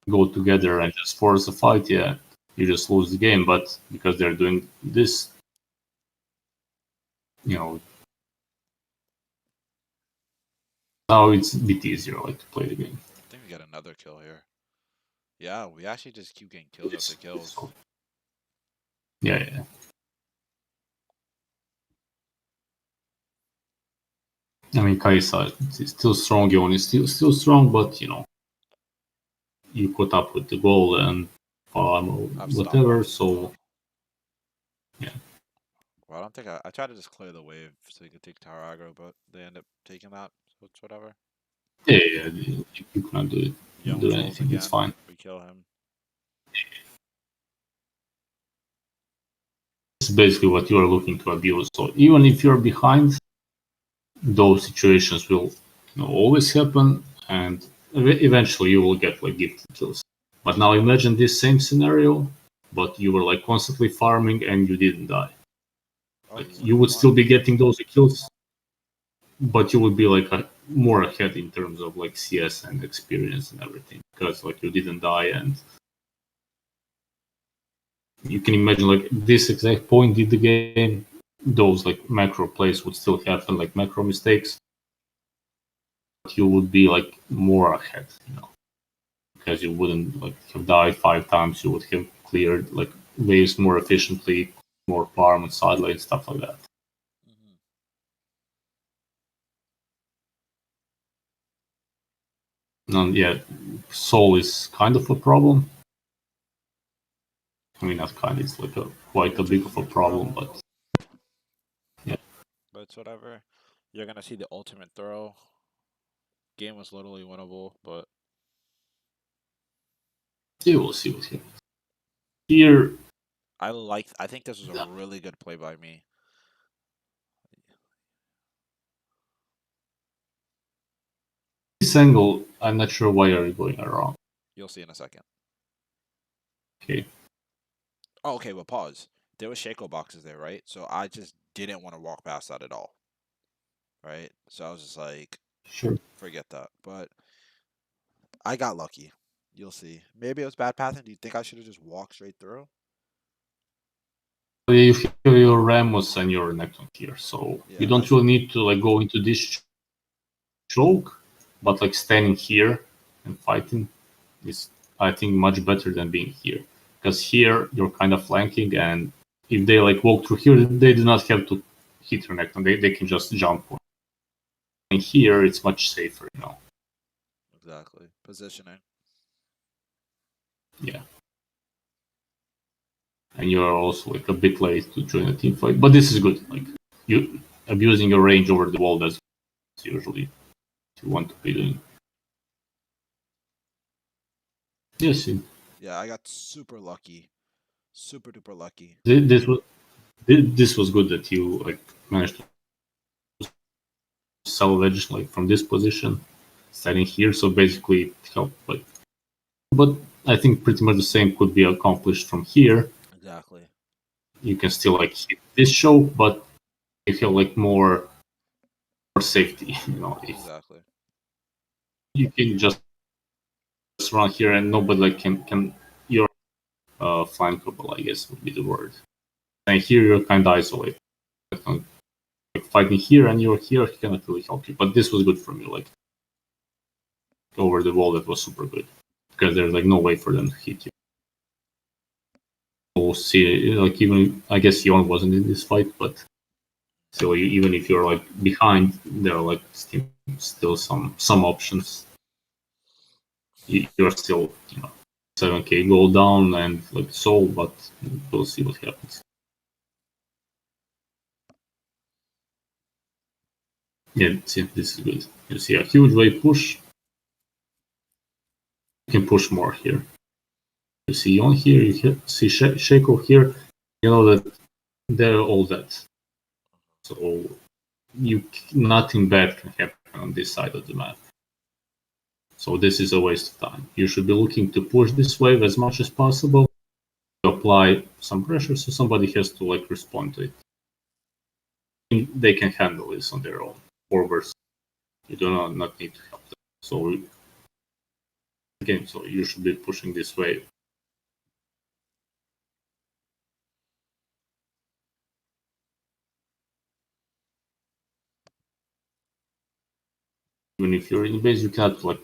go together and just force a fight. Yeah, you just lose the game. But because they're doing this, you know, now it's a bit easier like to play the game. I think we got another kill here. Yeah, we actually just keep getting kills after kills. Yeah. I mean, Kai'Sa is still strong. Yon is still strong, but you know, you caught up with the goal and farm or whatever. So yeah. Well, I don't think I tried to just clear the wave so you could take tower aggro, but they end up taking that, so it's whatever. Yeah, you cannot do it. Do anything. Again. It's fine. We kill him. It's basically what you are looking to abuse. So even if you're behind, those situations will always happen, and eventually you will get like gifted kills. But now imagine this same scenario, but you were like constantly farming and you didn't die. Like you would still be getting those kills, but you would be like more ahead in terms of like CS and experience and everything, because like you didn't die, and you can imagine like this exact point in the game, those like macro plays would still happen, like macro mistakes, but you would be like more ahead, because you wouldn't like have died 5 times. You would have cleared like waves more efficiently, more farm and side lane, stuff like that. And yeah, Soul is kind of a problem. I mean, not kind, it's like quite a big of a problem, but yeah. But it's whatever. You're gonna see the ultimate throw. Game was literally winnable, but you will see what happens. Here, I think this was a really good play by me. This angle, I'm not sure why are you going around. You'll see in a second. Okay. Oh, okay, but pause. There were Shaco boxes there, right? So I just didn't want to walk past that at all. Right? So I was just like, sure, forget that. But I got lucky. You'll see. Maybe it was bad pathing. Do you think I should have just walked straight through? You have your Ramos and your Necton here, so you don't really need to like go into this choke, but like standing here and fighting is, I think, much better than being here. Because here you're kind of flanking, and if they like walk through here, they do not have to hit your neck, and they can just jump. And here it's much safer, you know. Exactly. Positioning. Yeah. And you're also like a bit late to join a team fight, but this is good. Like you abusing your range over the wall, that's usually what you want to be doing. Yes, Yeah, I got super lucky. Super duper lucky. this was good that you like managed to salvage like from this position, standing here. So basically, it helped. Like, but I think pretty much the same could be accomplished from here. Exactly. You can still like hit this show, but you have like more safety. You know, if Exactly. you can just run here and nobody like can you're flankable, I guess would be the word. And here you're kind of isolated. Like fighting here and you're here, he cannot really help you. But this was good for me. Like over the wall, that was super good because there's like no way for them to hit you. We'll see. Like even I guess Yon wasn't in this fight, but still, even if you're like behind, there are like still some options. You're still 7k gold down and like soul, but we'll see what happens. Yeah, see, this is good. You see a huge wave push. You can push more here. You see on here, you see Shaco here. You know that they're all dead. So nothing bad can happen on this side of the map. So this is a waste of time. You should be looking to push this wave as much as possible. Apply some pressure so somebody has to like respond to it. They can handle this on their own. Forwards, you do not need to help them. So again, so you should be pushing this wave. Even if you're in base, you cannot like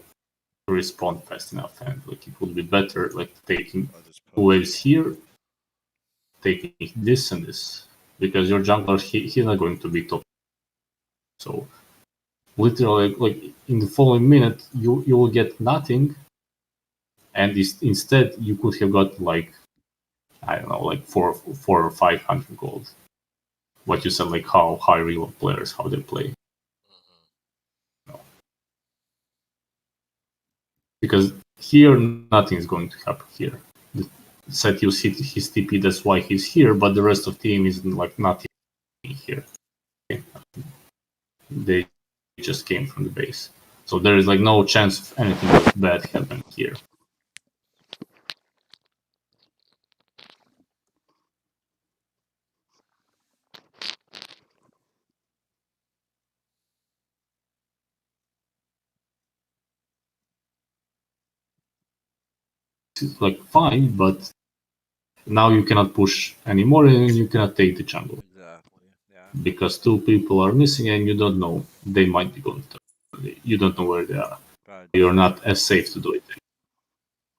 respond fast enough, and like it would be better like taking two waves here, taking this and this, because your jungler he's not going to be top. So literally, like in the following minute, you will get nothing, and instead you could have got like I don't know, like four or 500 gold. What you said, like how high real players how they play. Because here nothing is going to happen here. Setius hit his TP, that's why he's here, but the rest of the team is like nothing here. They just came from the base. So there is like no chance of anything bad happening here. It's like fine, but now you cannot push anymore and you cannot take the jungle. Exactly. Yeah. Because two people are missing and you don't know, they might be going to. You don't know where they are. You're not as safe to do it.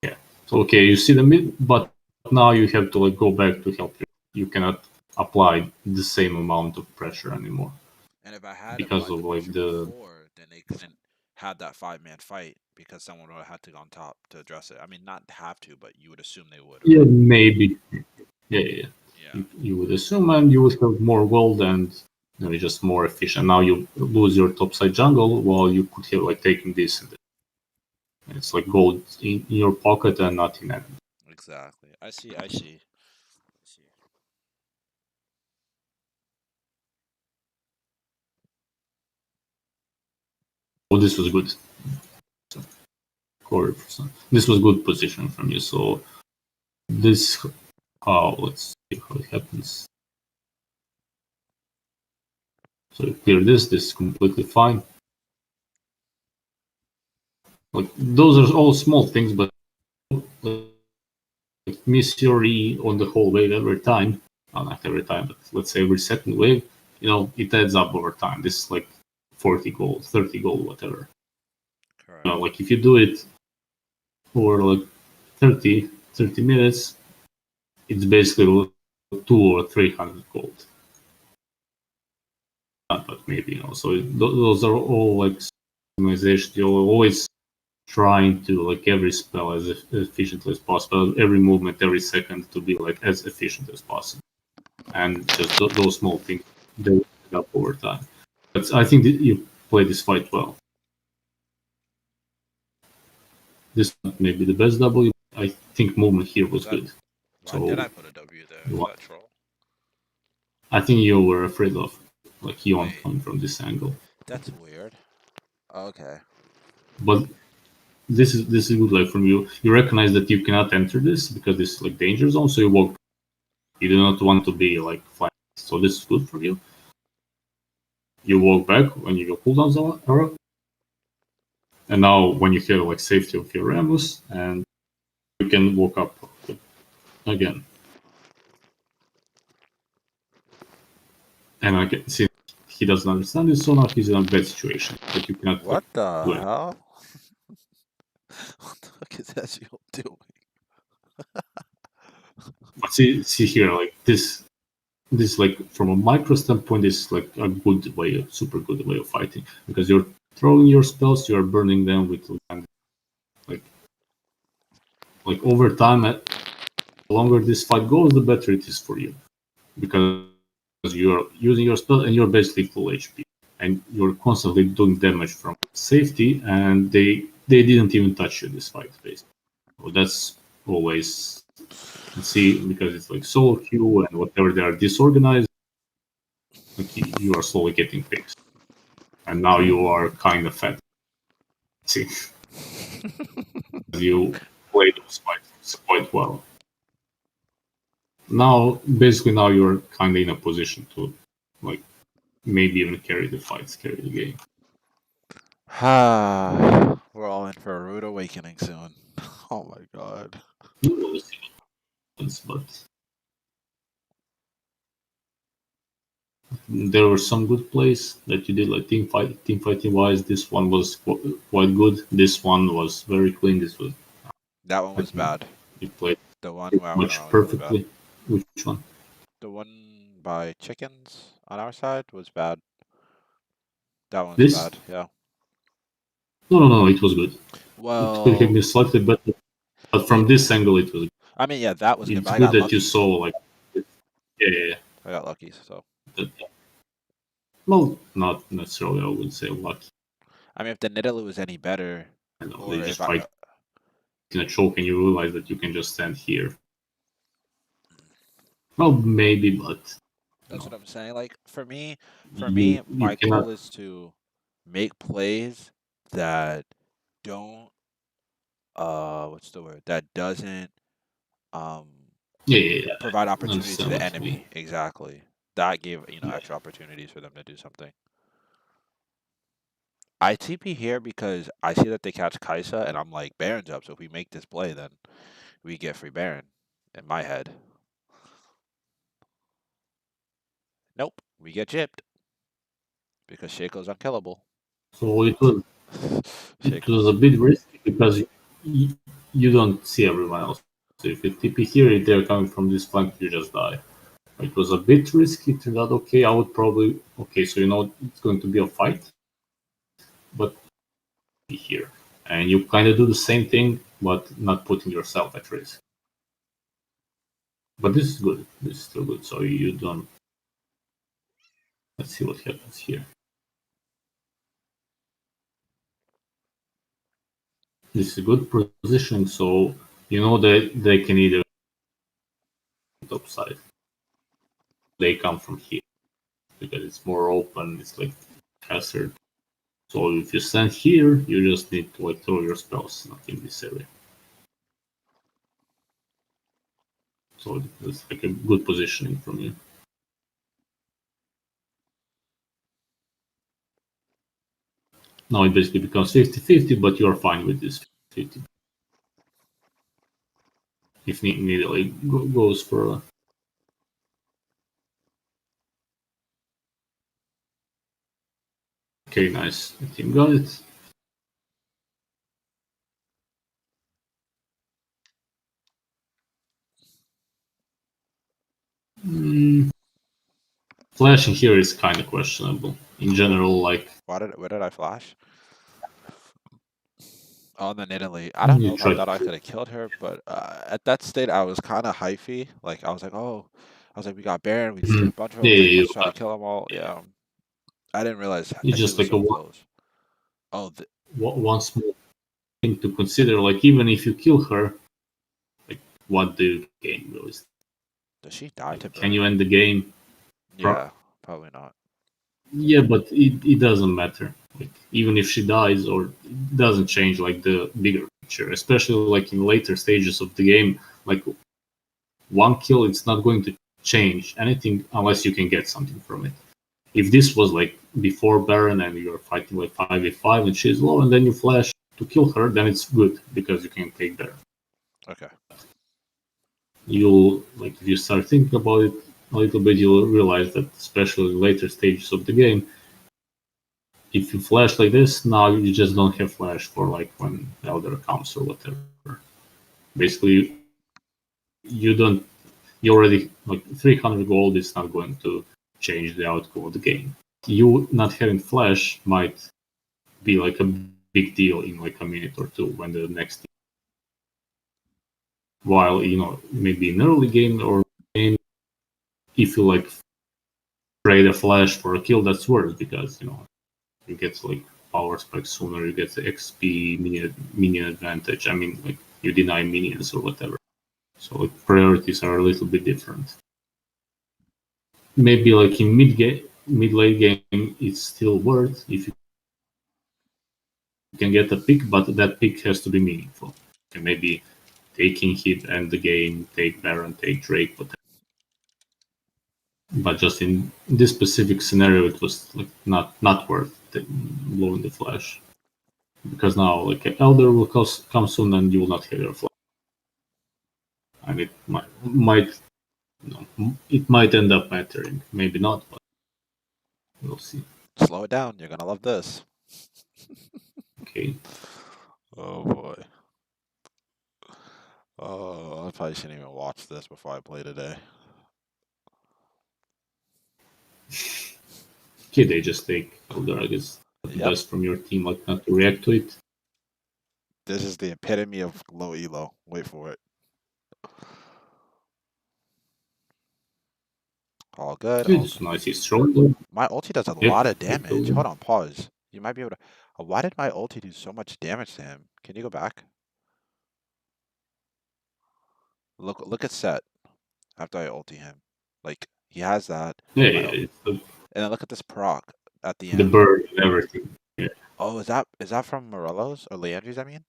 Yeah. So okay, you see the mid, but now you have to like go back to help you. You cannot apply the same amount of pressure anymore. And if I had because of like the before, then they couldn't have that 5-man fight because someone would have had to go on top to address it. I mean, not have to, but you would assume they would. Yeah, maybe. Yeah. You would assume, and you would have more gold and just more efficient. Now you lose your topside jungle while you could have like taken this. And it's like gold in your pocket and not in enemy. Exactly. I see. Oh, this was good. This was good position from you. So this, let's see how it happens. So you clear this. This is completely fine. Like those are all small things, but like miss your E on the whole wave every time. Well, not every time, but let's say every second wave. It adds up over time. This is like 40 gold, 30 gold, whatever. Like if you do it for like 30 minutes, it's basically 200 or 300 gold. But maybe, so those are all like optimization. You're always trying to like every spell as efficiently as possible, every movement, every second to be like as efficient as possible, and just those small things they add up over time. But I think that you play this fight well. This may be the best W. I think movement here was good. Why So did I put a W there? Was that troll? I think you were afraid of like Yon Wait. coming from this angle. That's weird. Okay. But this is good. Like from you recognize that you cannot enter this because this is like danger zone. So you walk. You do not want to be like flying. So this is good for you. You walk back when your cooldowns are up. And now when you have like safety of your Ramus, and you can walk up again. And I can see he doesn't understand this, so now he's in a bad situation. But you cannot. What the do it. hell? What the fuck is Ezreal doing? But see here, like this like from a micro standpoint is like a good way, a super good way of fighting because you're throwing your spells, you're burning them with like over time. The longer this fight goes, the better it is for you because you're using your spell and you're basically full HP and you're constantly doing damage from safety, and they didn't even touch you this fight basically. So that's always see because it's like solo queue and whatever they are disorganized. Like you are slowly getting fixed, and now you are kind of fat. See, you played those fights quite well. Now, basically, now you're kind of in a position to, like, maybe even carry the fights, carry the game. We're all in for a rude awakening soon. Oh my god. We'll see what happens, but there were some good plays that you did, like team fighting wise. This one was quite good. This one was very clean. This was That one was bad. you played The one pretty where I went much wrong was really perfectly. Which one? The one by chickens on our side was bad. That one's This? bad, yeah. No, it was good. It could have Well, been slightly better, but from this angle, it was. I mean, yeah, that was good, It's but I good got that lucky. you saw like. Yeah. I got lucky, so. Well, not necessarily. I would say lucky. I mean, if the Nidalee was any better, I know or they just if fight in a choke, and you realize that you can just stand here. Well, maybe, but that's what I'm saying. Like for me, you my cannot. goal is to make plays that don't what's the word? That doesn't um Yeah. provide opportunity to Understand the what you mean. enemy. Exactly. That gave Yeah. extra opportunities for them to do something. I TP here because I see that they catch Kaisa, and I'm like, Baron's up, so if we make this play, then we get free Baron. In my head. Nope, we get chipped. Because Shaco's unkillable. So it was a bit risky because you don't see everyone else. So if you TP here, they're coming from this flank, you just die. It was a bit risky. It turned out okay. I would probably so it's going to be a fight, but be here, and you kind of do the same thing, but not putting yourself at risk. But this is good. This is still good. So you don't. Let's see what happens here. This is good positioning, so you know that they can either top side. They come from here because it's more open. It's like hazard. So if you stand here, you just need to like throw your spells, not in this area. So it's like a good positioning from you. Now it basically becomes 50-50, but you're fine with this 50. If Nidalee goes for a. Okay, nice. The team got it. Flashing here is kind of questionable. In general, like Where did I flash? On the Nidalee. I don't you know if I try thought I to could have killed her, but at that state I was kind of hyphy. Like I was like, oh, I was like, we got Baron, we just did a bunch of them. I yeah, was like, you, let's try to kill them all. Yeah. I didn't realize it's he just was like a so close. Oh, one small thing to consider. Like even if you kill her, like what do you gain really? does she die to Can you burn? end the game? Yeah, probably not. Yeah, but it doesn't matter. Like even if she dies, or it doesn't change like the bigger picture. Especially like in later stages of the game, like one kill, it's not going to change anything unless you can get something from it. If this was like before Baron and you're fighting like 5v5 and she's low, and then you flash to kill her, then it's good because you can take Baron. Okay. You'll like if you start thinking about it a little bit, you'll realize that especially in later stages of the game, if you flash like this, now you just don't have flash for like when Elder comes or whatever. Basically, you don't. You already like 300 gold is not going to change the outcome of the game. You not having flash might be like a big deal in like a minute or two when the next. While maybe in early game or game, if you like trade a flash for a kill, that's worse because you get like power spike sooner, you get the XP minion advantage. I mean, like you deny minions or whatever. So like priorities are a little bit different. Maybe like in mid late game, it's still worth if you can get a pick, but that pick has to be meaningful. And maybe taking hit end the game, take Baron, take Drake, whatever. But just in this specific scenario, it was like not worth blowing the flash. Because now like Elder will come soon and you will not have your flash. And it might it might end up mattering. Maybe not, but we'll see. Slow it down. You're gonna love this. Okay. Oh boy. Oh, I probably shouldn't even watch this before I play today. Okay, they just take Elder, I guess. The Yep. best from your team, like not to react to it. This is the epitome of low elo. Wait for it. All good. All It's good. nice. He's strong though. My ulti does a Yep. lot of damage. Hold on, pause. You might be able to. Why did my ulti do so much damage to him? Can you go back? Look at Set after I ulti him. Like he has that. Yeah, My yeah. It's and then look at this proc at the the end. bird and everything. Yeah. Oh, is that from Morello's or Leandri's? I mean.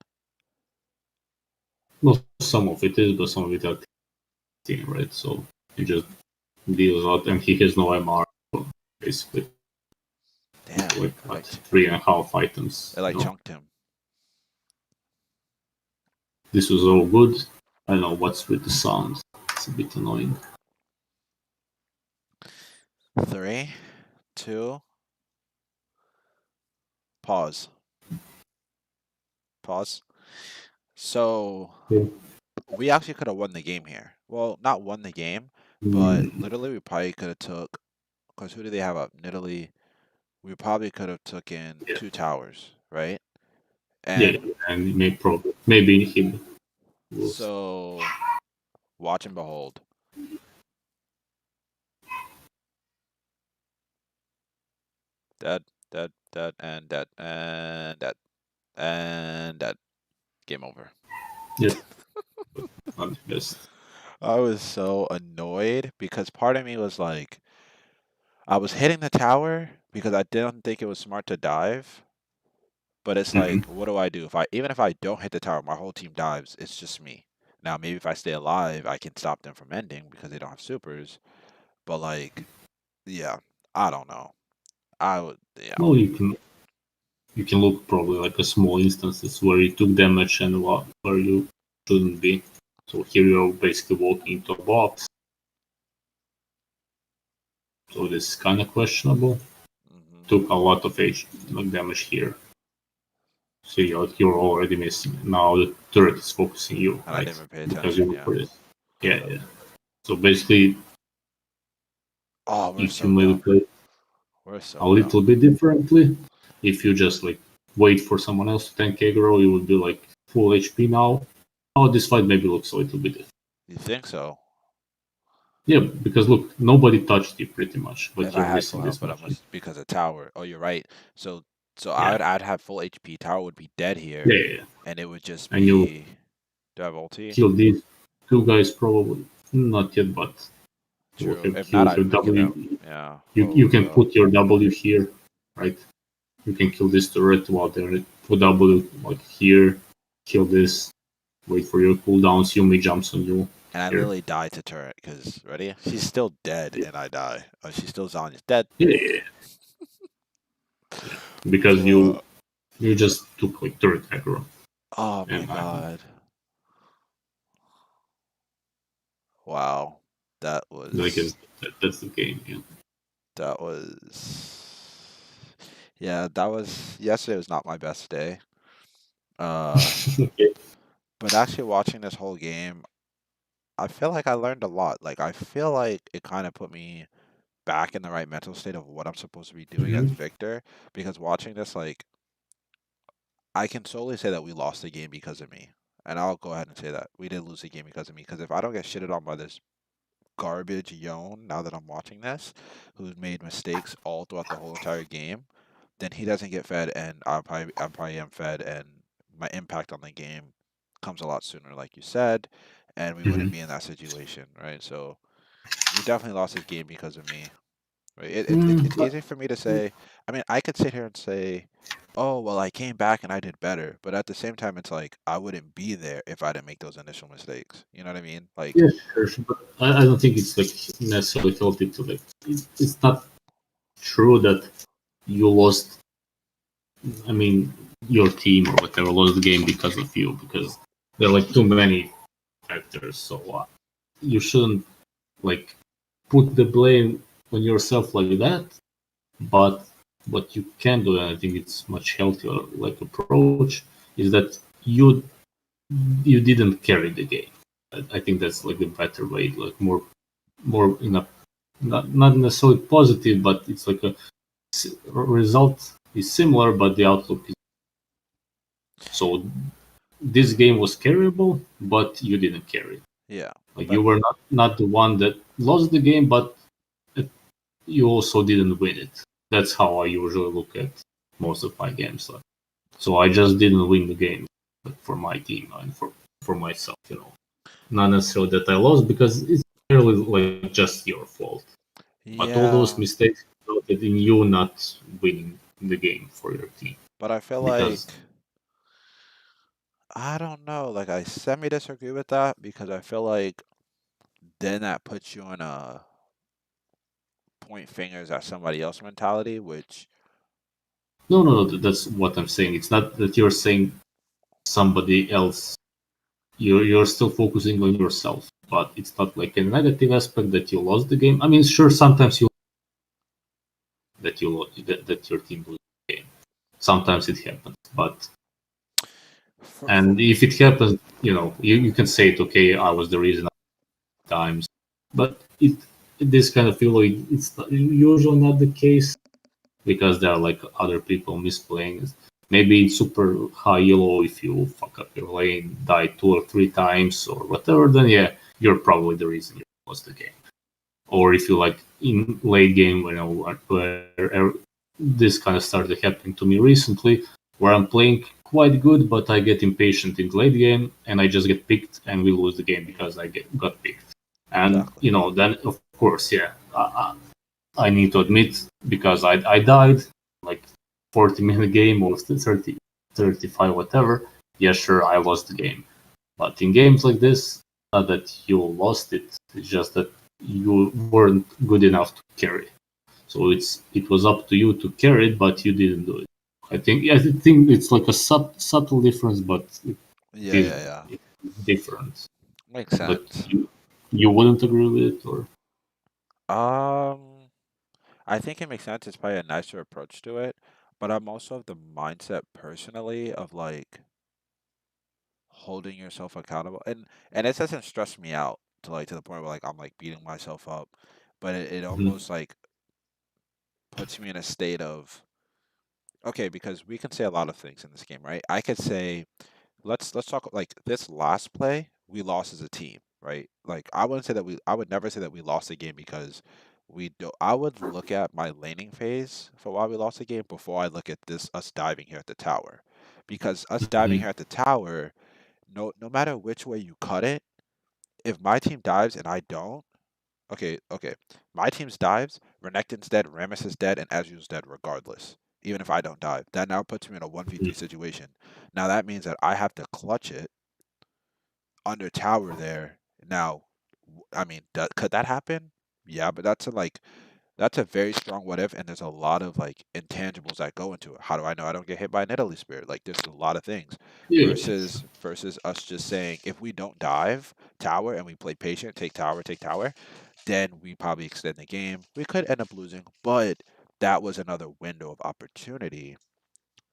Well, some of it is, but some of it are team, right? So he just deals out, and he has no MR, basically. Damn. Like what, 3.5 items. It like chunked him. This was all good. I don't know what's with the sound. It's a bit annoying. 3, 2. Pause. So Yeah. we actually could have won the game here. Well, not won the game, but Mm, literally we probably could have took. Cause who do they have up? Nidalee. We probably could have took in Yeah. 2 towers, right? yeah, And and maybe him. so watch and behold. Dead, and dead, and dead. Game over. Yeah, not the best. I was so annoyed because part of me was like, I was hitting the tower because I didn't think it was smart to dive. But it's like, what do I do? Even if I don't hit the tower, my whole team dives. It's just me. Now maybe if I stay alive, I can stop them from ending because they don't have supers. But like, yeah, I don't know. I would, yeah. Well, you can look probably like a small instances where you took damage and where you shouldn't be. So here you're basically walking into a box. So this is kind of questionable. Took a lot of damage here. So you're already missing. Now the turret is focusing you, And right? I didn't even pay Because attention. you were yeah. So basically, Oh, we're if so you maybe dumb. play We're a so little dumb. bit differently. If you just like wait for someone else to tank aggro, you would be like full HP now. Oh, this fight maybe looks a little bit different. You think so? Yeah, because look, nobody touched you pretty much, but If I you're had full missing health, this but much. because of tower. Oh, you're right. So Yeah, I'd have full HP. Tower would be dead here, yeah, yeah. and it would just And you be. Do I have ulti? kill these two guys probably. Not yet, but you will True. have If not, killed your we can. W. Yeah, You probably can will. put your W here, right? You can kill this turret while they're put W like here, kill this, wait for your cooldowns, Yumi jumps on you And I here. literally die to turret because ready? She's still dead, and I die. Oh, she's still Zanya's dead. Yeah, because you just took like turret aggro. Oh my And god! Wow, that I guess was that's the game. Yeah. that was. Yeah, that was. Yesterday was not my best day. Okay. But actually watching this whole game, I feel like I learned a lot. Like I feel like it kind of put me back in the right mental state of what I'm supposed to be doing as Mhm. Victor. Because watching this, like, I can solely say that we lost the game because of me. And I'll go ahead and say that we did lose the game because of me. Because if I don't get shitted on by this garbage Yon, now that I'm watching this, who's made mistakes all throughout the whole entire game, then he doesn't get fed, and I probably am fed, and my impact on the game comes a lot sooner, like you said, and we wouldn't Mhm. be in that situation, right? So we definitely lost this game because of me. Right? It's But easy for me to say. I mean, I could sit here and say, "Oh, well, I came back and I did better," but at the same time, it's like I wouldn't be there if I didn't make those initial mistakes. You know what I mean? Like, yeah, sure. But I don't think it's like necessarily healthy to like. It's not true that you lost. I mean, your team or whatever lost the game because of you, because there are like too many factors. So you shouldn't like put the blame on yourself like that. But what you can do, and I think it's much healthier like approach, is that you didn't carry the game. I think that's like a better way, like more in a not necessarily positive, but it's like a result is similar, but the outlook is so. This game was carryable, but you didn't carry it. yeah, Like but you were not the one that lost the game, but you also didn't win it. That's how I usually look at most of my games. Like, so I just didn't win the game, but for my team and for myself, not necessarily that I lost because it's really like just your fault. But all those yeah, mistakes resulted in you not winning the game for your team but I feel like because I don't know. Like, I semi disagree with that because I feel like then that puts you in a point fingers at somebody else mentality, which no, that's what I'm saying. It's not that you're saying somebody else. You're still focusing on yourself, but it's not like a negative aspect that you lost the game. I mean, sure, sometimes that your team loses the game. Sometimes it happens, but for and if it happens, you can say it. Okay, I was the reason. Times, but this kind of feel like it's usually not the case because there are like other people misplaying. Maybe it's super high yellow if you fuck up your lane, die 2 or 3 times or whatever. Then yeah, you're probably the reason you lost the game. Or if you like in late game where this kind of started happening to me recently, where I'm playing quite good, but I get impatient in the late game and I just get picked and we lose the game because got picked. And exactly. then of course, yeah, I need to admit because I died like 40-minute game or 30, 35, whatever. Yeah, sure, I lost the game. But in games like this, not that you lost it, it's just that you weren't good enough to carry. So it was up to you to carry it, but you didn't do it. I think it's like a subtle difference, but it Yeah, is yeah, yeah. different. Makes But sense. you wouldn't agree with it, or Um, I think it makes sense. It's probably a nicer approach to it, but I'm also of the mindset personally of like holding yourself accountable, and it doesn't stress me out to the point where like I'm like beating myself up. but it Mhm. almost like puts me in a state of okay, because we can say a lot of things in this game, right? I could say let's talk like this last play, we lost as a team, right? Like I would never say that we lost the game because we do I would look at my laning phase for why we lost the game before I look at this us diving here at the tower. Because us diving Mhm. here at the tower, no matter which way you cut it, if my team dives and I don't, okay. My team's dives, Renekton's dead, Rammus is dead, and Ezreal's dead regardless. Even if I don't dive. That now puts me in a 1v3 situation. Now that means that I have to clutch it under tower there. Now, I mean, could that happen? Yeah, but that's a very strong what if, and there's a lot of like intangibles that go into it. How do I know I don't get hit by an Italy Spirit? Like there's a lot of things Yeah. versus us just saying if we don't dive tower and we play patient, take tower, then we probably extend the game. We could end up losing, but that was another window of opportunity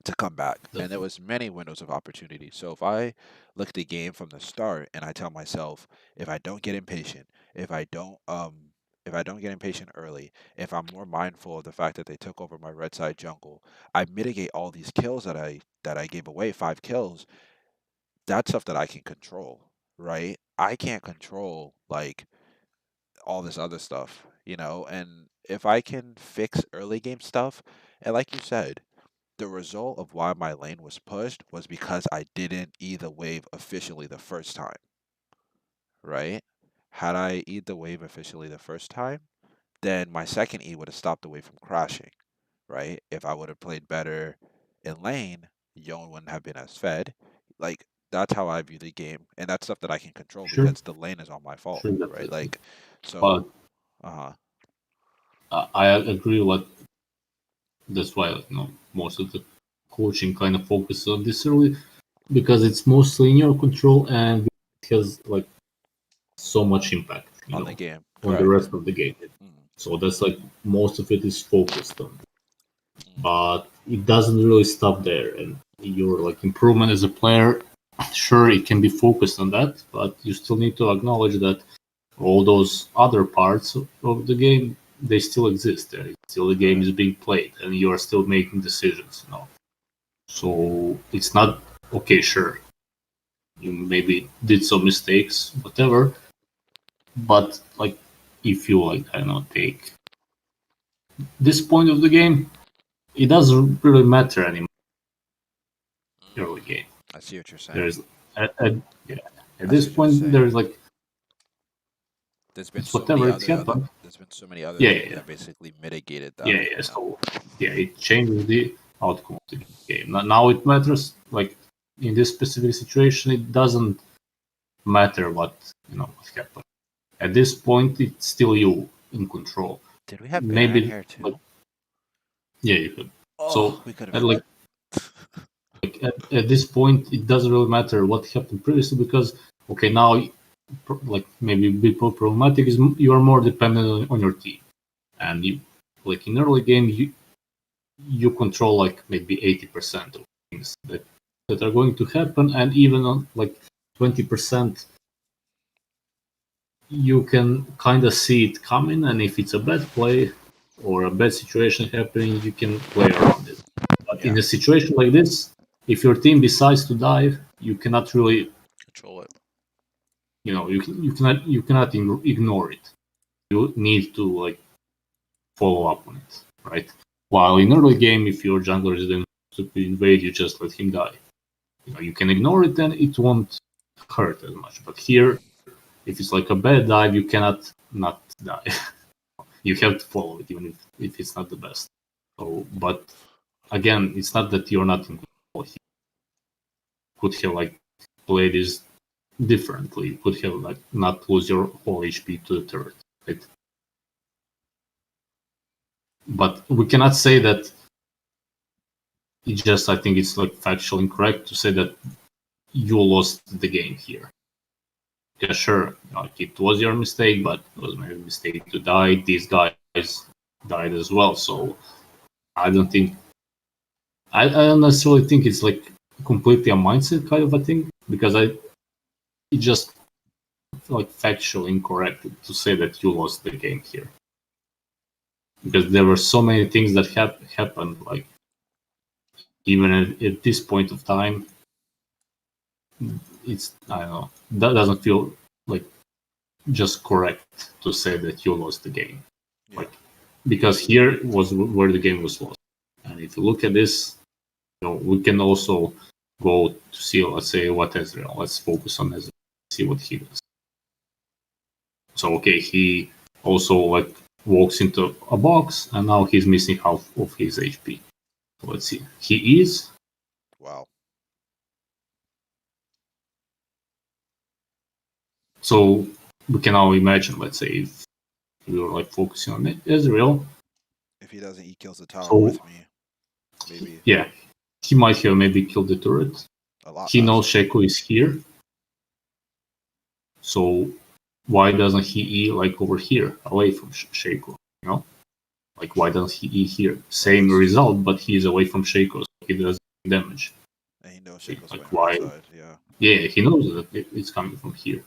to come back. And there was many windows of opportunity. So if I look at the game from the start and I tell myself, if I don't get impatient, if I don't get impatient early, if I'm more mindful of the fact that they took over my red side jungle, I mitigate all these kills that I gave away, 5 kills, that's stuff that I can control, right? I can't control like all this other stuff, and if I can fix early game stuff, and like you said, the result of why my lane was pushed was because I didn't E the wave officially the first time, right? Had I E the wave officially the first time, then my second E would have stopped the wave from crashing, right? If I would have played better in lane, Yon wouldn't have been as fed. Like that's how I view the game, and that's stuff that I can control Sure. because the lane is on my fault, Sure. right? Definitely. Like, But so, uh-huh. I agree. What that's why most of the coaching kind of focuses on this early because it's mostly in your control and it has like so much impact, On the game, on the correct. rest of the game. Mm, So that's like most of it is focused on, mm, but it doesn't really stop there. And your like improvement as a player, sure, it can be focused on that, but you still need to acknowledge that all those other parts of the game they still exist. There, still the game correct. is being played, and you are still making decisions. So it's not okay. Sure, you maybe did some mistakes, whatever. But like, if you like, I don't know, take this point of the game, it doesn't really matter anymore. Early game, I see what you're saying. there's at yeah, at I see this what you're point, saying. there's like There's been it's so many whatever it other happened. there's been so many other Yeah, things yeah, that basically mitigated yeah, that, yeah. So yeah, it changes the outcome of the game. Now it matters. Like in this specific situation, it doesn't matter what happened. At this point, it's still you in control. Did we have Baron Maybe, here but too? yeah, you could. Oh, So we could have at been. at this point, it doesn't really matter what happened previously because okay, now like maybe a bit more problematic is you are more dependent on your team, and you like in early game you control like maybe 80% of things that are going to happen, and even on like 20% you can kind of see it coming, and if it's a bad play or a bad situation happening, you can play around it. But in Yeah, a situation like this, if your team decides to dive, you cannot really, control it. you cannot ignore it. You need to like follow up on it, right? While in early game, if your jungler is going to invade, you just let him die. You can ignore it, and it won't hurt as much. But here, if it's like a bad dive, you cannot not die. You have to follow it, even if it's not the best. So, but again, it's not that you're not in control. He could have like played this differently. You could have like not lose your whole HP to the turret, right? But we cannot say that. I think it's like factually incorrect to say that you lost the game here. Yeah, sure, like it was your mistake, but it was my mistake to die. These guys died as well, so I don't think I don't necessarily think it's like completely a mindset kind of a thing because it just like factually incorrect to say that you lost the game here. because there were so many things that happened. Like even at this point of time, it's I don't know. That doesn't feel like just correct to say that you lost the game. Yeah. Like because here was where the game was lost. And if you look at this, we can also go to see, let's say, what Ezreal. Let's focus on Ezreal, see what he does. So okay, he also like walks into a box, and now he's missing half of his HP. So let's see. He is. Wow. So we can now imagine, let's say, if we were like focusing on Ezreal. If he doesn't, he kills the tower So, with me. Maybe yeah, he might have maybe killed the turret. a lot. He knows faster. Shaco is here. So why doesn't he E like over here, away from Shaco? Like why doesn't he E here? Same result, but he's away from Shaco, so he does damage. And he knows Shaco's Like going why? outside. Yeah. Yeah, he knows that it's coming from here.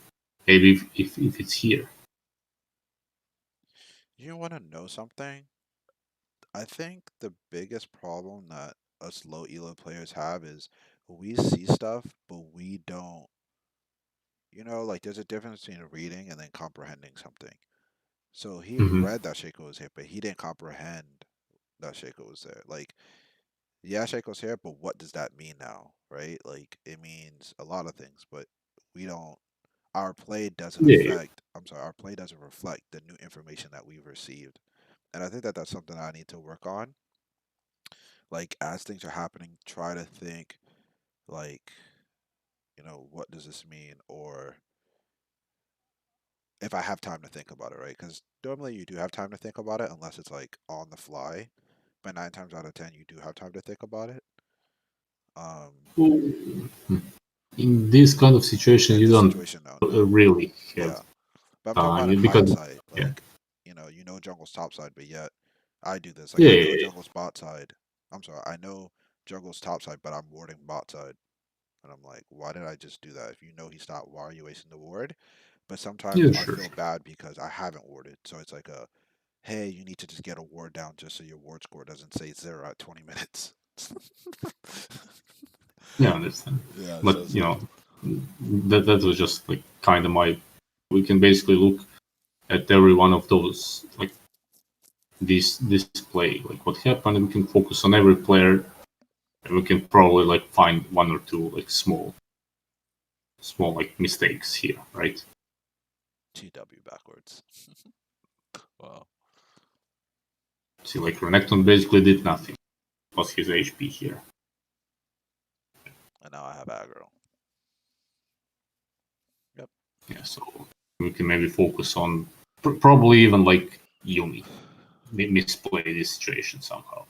Maybe if it's here. You want to know something? I think the biggest problem that us low elo players have is we see stuff, but we don't. Like there's a difference between reading and then comprehending something. So he Mhm. read that Shaco was here, but he didn't comprehend that Shaco was there. Like, yeah, Shaco's here, but what does that mean now, right? Like, it means a lot of things, but we don't. Our play doesn't Yeah, affect. I'm sorry, our play doesn't reflect the new information that we've received, and I think that that's something I need to work on. Like, as things are happening, try to think, like, what does this mean, or if I have time to think about it, right? Because normally you do have time to think about it, unless it's like on the fly. But 9 times out of 10, you do have time to think about it. in this kind of situation, In you this don't situation, no. really Yeah, have but I'm talking about in because hindsight. yeah, Like, jungle's top side, but yet I do this. Like, yeah, I yeah, know yeah. jungle's bot side. I'm sorry, I know jungle's top side, but I'm warding bot side. And I'm like, why did I just do that? If you know he's not, why are you wasting the ward? But sometimes Yeah, I sure. feel bad because I haven't warded. So it's like hey, you need to just get a ward down just so your ward score doesn't say 0 at 20 minutes. Yeah, I understand. Yeah, so But it's like, that was just like kind of my. We can basically look at every one of those like this play, like what happened, and we can focus on every player, and we can probably like find one or two like small like mistakes here, right? GW backwards. Wow. See, like Renekton basically did nothing. Plus his HP here. And now I have aggro. Yep. Yeah, so we can maybe focus on probably even like Yumi misplay this situation somehow.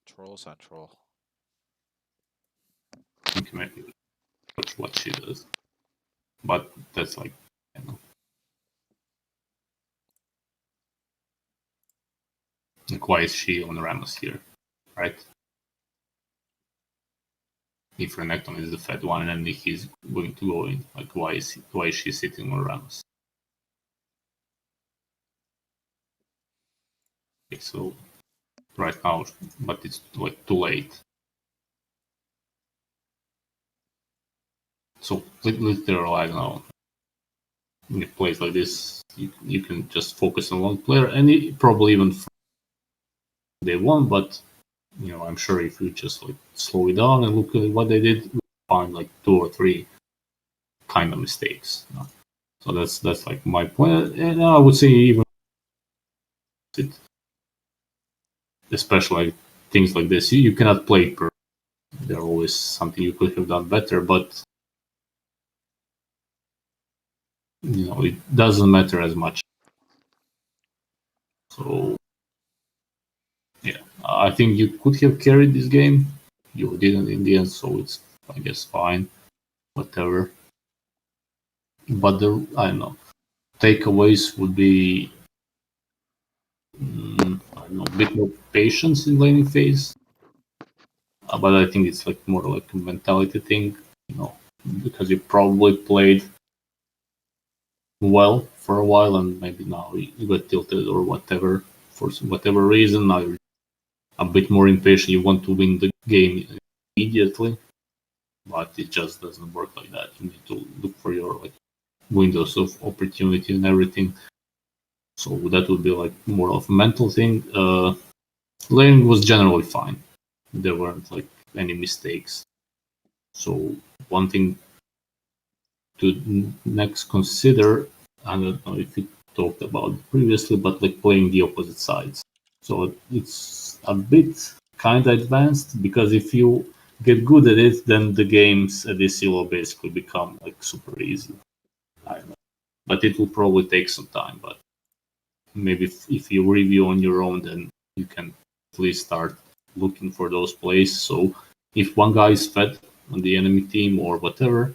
Troll central. We can maybe watch what she does, but that's like like why is she on Rammus here, right? If Renekton is the fed one and he's going to go in, like why is she sitting on Rammus? Okay, so right now, but it's like too late. So literally, I don't know. In a place like this, you can just focus on one player, and probably even they won. But I'm sure if you just like slow it down and look at what they did, you find like 2 or 3 kind of mistakes. So that's like my point, and I would say even especially like things like this, you cannot play per. There's always something you could have done better, but it doesn't matter as much. So yeah, I think you could have carried this game. You didn't in the end, so it's I guess fine, whatever. But I don't know, takeaways would be I don't know, a bit more patience in laning phase. But I think it's like more like a mentality thing, because you probably played well for a while and maybe now you got tilted or whatever for whatever reason are a bit more impatient. You want to win the game immediately, but it just doesn't work like that. You need to look for your like windows of opportunity and everything. So that would be like more of a mental thing. Laning was generally fine. There weren't like any mistakes. So one thing to next consider, I don't know if we talked about it previously, but like playing the opposite sides. So it's a bit kind of advanced because if you get good at it, then the games at this will basically become like super easy. I don't know. But it will probably take some time. But maybe if you review on your own, then you can at least start looking for those plays. So if one guy is fed on the enemy team or whatever,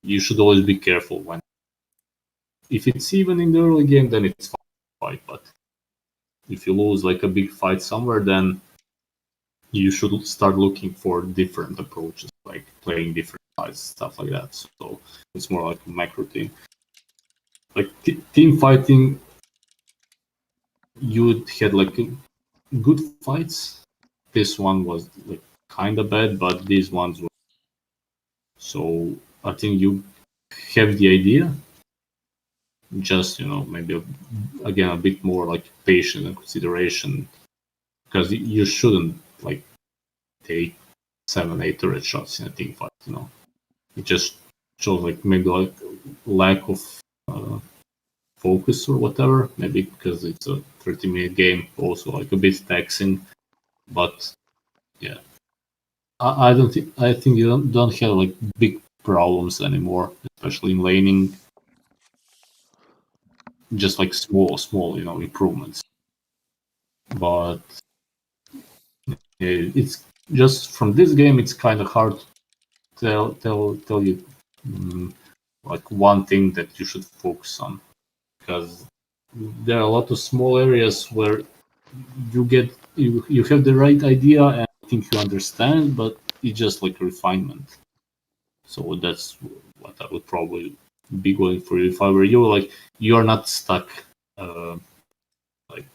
you should always be careful when. If it's even in the early game, then it's fine. But if you lose like a big fight somewhere, then you should start looking for different approaches, like playing different sides, stuff like that. So it's more like a macro team. Like team fighting, you had like good fights. This one was like kind of bad, but these ones were. So I think you have the idea. Just maybe again a bit more like patience and consideration, because you shouldn't like take 7, 8 turret shots in a team fight. It just shows like maybe like lack of focus or whatever. Maybe because it's a 30-minute game, also like a bit taxing. But yeah, I don't think you don't have like big problems anymore, especially in laning. Just like small improvements. But it's just from this game, it's kind of hard to tell you like one thing that you should focus on, because there are a lot of small areas where you have the right idea and I think you understand, but it's just like refinement. So that's what I would probably be going for if I were you. Like you're not stuck like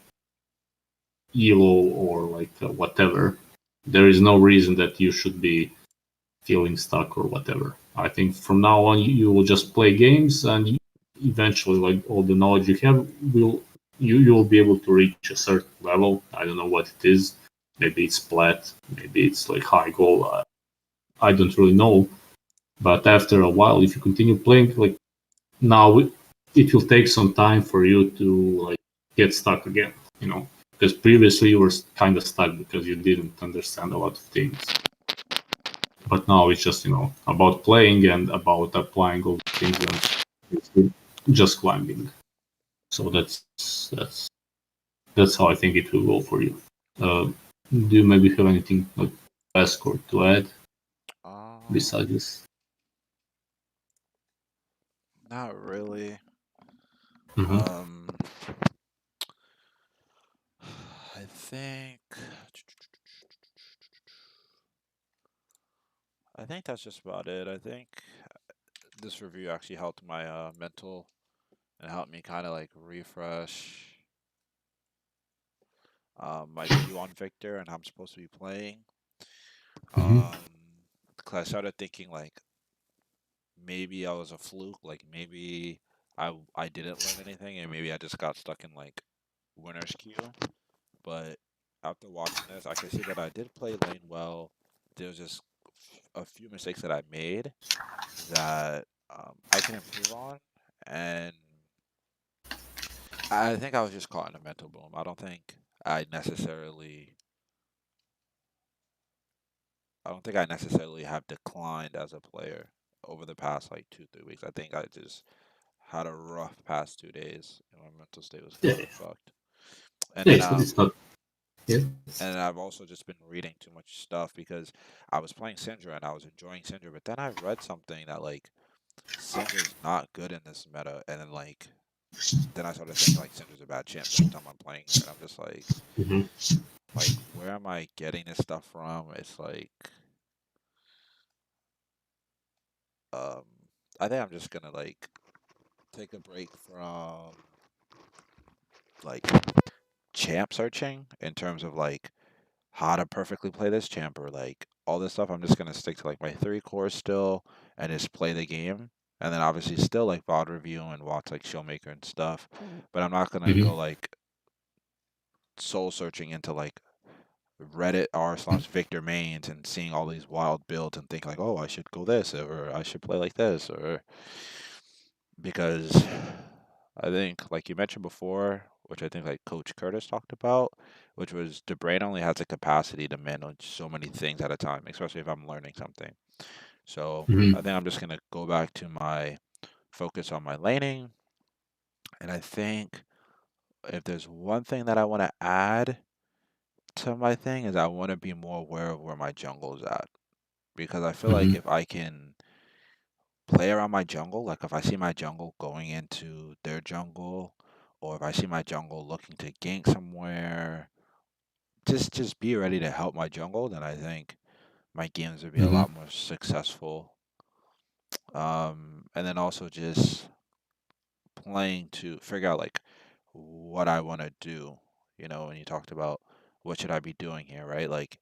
elo or like whatever. There is no reason that you should be feeling stuck or whatever. I think from now on you will just play games, and eventually like all the knowledge you have you'll be able to reach a certain level. I don't know what it is. Maybe it's plat, maybe it's like high goal. I don't really know. But after a while, if you continue playing, like now, it will take some time for you to like get stuck again. Because previously you were kind of stuck because you didn't understand a lot of things. But now it's just about playing and about applying all the things and just climbing. So that's how I think it will go for you. Do you maybe have anything like ask or to add besides this? Not really. Mm-hmm. I think that's just about it. I think this review actually helped my mental and helped me kind of like refresh my view on Victor and how I'm supposed to be playing. Cause I started thinking like maybe I was a fluke, like maybe I didn't learn anything, and maybe I just got stuck in like winner's queue. But after watching this, I can see that I did play lane well. There was just a few mistakes that I made that I can improve on, and I think I was just caught in a mental boom. I don't think I necessarily have declined as a player over the past like 2, 3 weeks. I think I just had a rough past 2 days, and my mental state was kind of fucked. And Yeah, then it's not. Yeah. and I've also just been reading too much stuff because I was playing Syndra and I was enjoying Syndra, but then I read something that like Syndra's not good in this meta, and then like then I started thinking like Syndra's a bad champ every time I'm playing her, and I'm just like, like where am I getting this stuff from? It's like, I think I'm just gonna like take a break from like champ searching in terms of like how to perfectly play this champ or like all this stuff. I'm just gonna stick to like my 3 cores still and just play the game. And then obviously still like VOD review and watch like Showmaker and stuff. But I'm not gonna go like soul searching into like Reddit r/Victor mains and seeing all these wild builds and think like, oh, I should go this or I should play like this or because I think like you mentioned before, which I think like Coach Curtis talked about, which was the brain only has the capacity to manage so many things at a time, especially if I'm learning something. So I think I'm just gonna go back to my focus on my laning, and I think if there's one thing that I want to add to my thing is I want to be more aware of where my jungle is at because I feel like if I can play around my jungle, like if I see my jungle going into their jungle, or if I see my jungle looking to gank somewhere, just be ready to help my jungle, then I think my games would be a lot more successful. And then also just playing to figure out like what I want to do. You know, when you talked about what should I be doing here, right? Like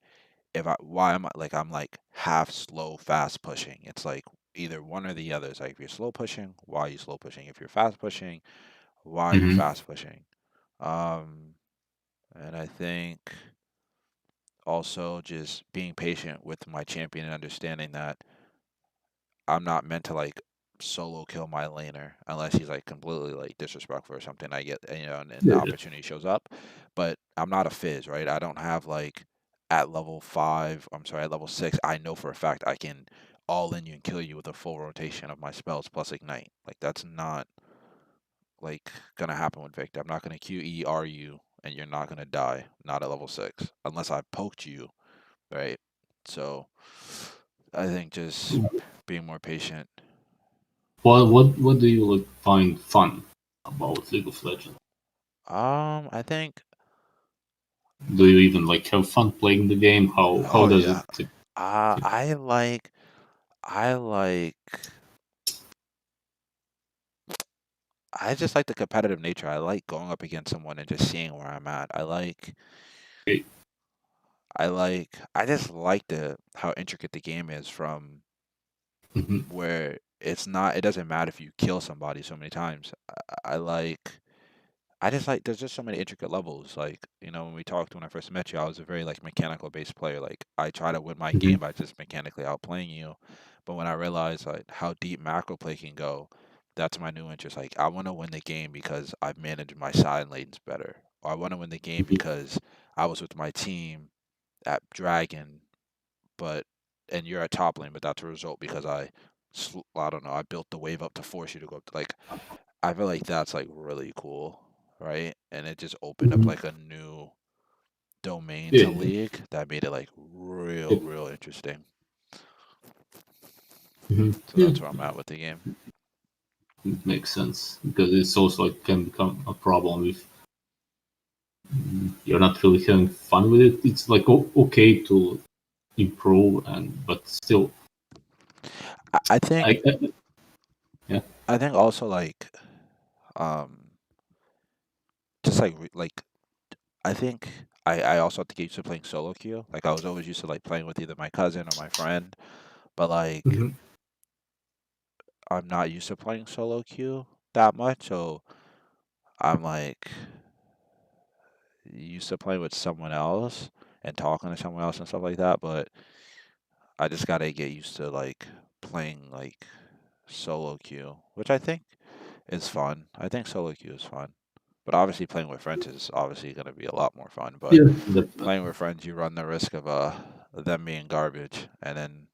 if I why am I like I'm like half slow, fast pushing. It's like either one or the other. It's like if you're slow pushing, why are you slow pushing? If you're fast pushing, why are you fast pushing? Um, and I think also just being patient with my champion and understanding that I'm not meant to like solo kill my laner unless he's like completely like disrespectful or something. I get and the opportunity shows up, but I'm not a Fizz, right? I don't have like at level 5. I'm sorry, at level 6. I know for a fact I can all in you and kill you with a full rotation of my spells plus ignite. Like that's not like gonna happen with Victor. I'm not gonna QER you and you're not gonna die. Not at level 6 unless I poked you, right? So I think just being more patient. What do you like find fun about League of Legends? I think. Do you even like have fun playing the game? How does Yeah. it? I like. I just like the competitive nature. I like going up against someone and just seeing where I'm at. Okay. I just like how intricate the game is from where it's not. It doesn't matter if you kill somebody so many times. I just like there's just so many intricate levels. Like, when we talked when I first met you, I was a very like mechanical based player. Like I try to win my game by just mechanically outplaying you. But when I realized like how deep macro play can go, that's my new interest. Like I want to win the game because I've managed my side lanes better. Or I want to win the game because I was with my team at Dragon, and you're at top lane, but that's a result because I don't know, I built the wave up to force you to go up. Like I feel like that's like really cool, right? And it just opened up like a new domain to League that made it like real interesting. So that's where I'm at with the game. It makes sense because it's also like can become a problem if you're not really having fun with it. It's like okay to improve but still. I think. Yeah. I think also like, just like I think I also have to get used to playing solo queue. Like I was always used to like playing with either my cousin or my friend, but like I'm not used to playing solo queue that much, so I'm like used to playing with someone else and talking to someone else and stuff like that, but I just gotta get used to like playing like solo queue, which I think is fun. I think solo queue is fun. But obviously playing with friends is obviously gonna be a lot more fun. But playing with friends you run the risk of them being garbage and then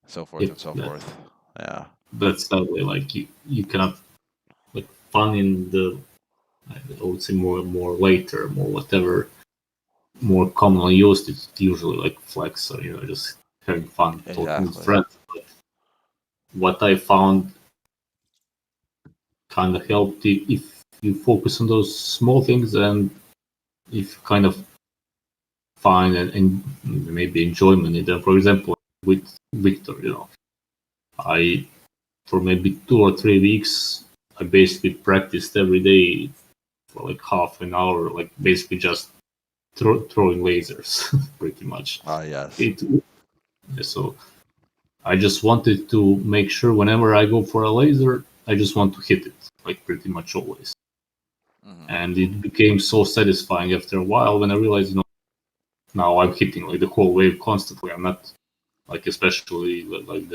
so forth and so forth. Yeah. That's sadly like you cannot like fun in the I would say more later, more whatever, more commonly used. It's usually like flex or just having fun talking with friends. But what I found kind of helped if you focus on those small things and if you kind of find and maybe enjoyment in them. For example, with Victor, I for maybe 2 or 3 weeks I basically practiced every day for like half an hour, like basically just throwing lasers, pretty much. Ah, yes. So I just wanted to make sure whenever I go for a laser, I just want to hit it, like pretty much always. And it became so satisfying after a while when I realized, now I'm hitting like the whole wave constantly. I'm not like, especially like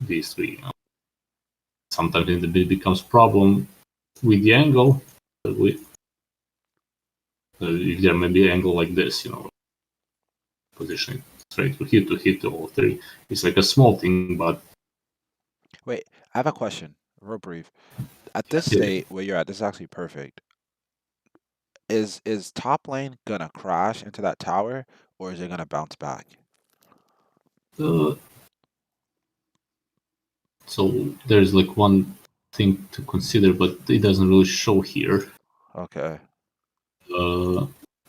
these three. Sometimes it becomes problem with the angle. If there may be an angle like this, positioning straight to hit all three. It's like a small thing, but Wait, I have a question, real brief. At this Yeah. state where you're at, this is actually perfect. Is top lane gonna crash into that tower, or is it gonna bounce back? So there's like one thing to consider, but it doesn't really show here. Okay.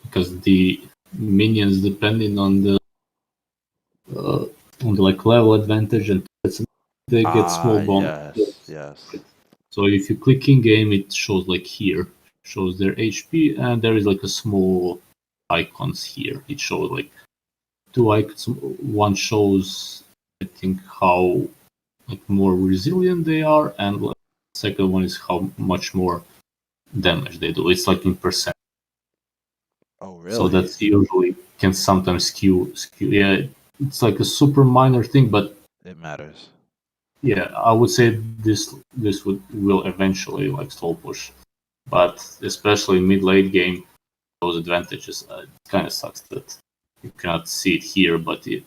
Because the minions, depending on the like level advantage, and they get small bonuses. Yes. So if you click in game, it shows like here, shows their HP, and there is like a small icons here. It shows like two icons. One shows, I think, how like more resilient they are, and like, second one is how much more damage they do. It's like in percent. Oh, really? So that's usually can sometimes skew. Yeah, it's like a super minor thing, but it matters. yeah, I would say this will eventually like slow push, but especially mid late game, those advantages. It kind of sucks that you cannot see it here, but you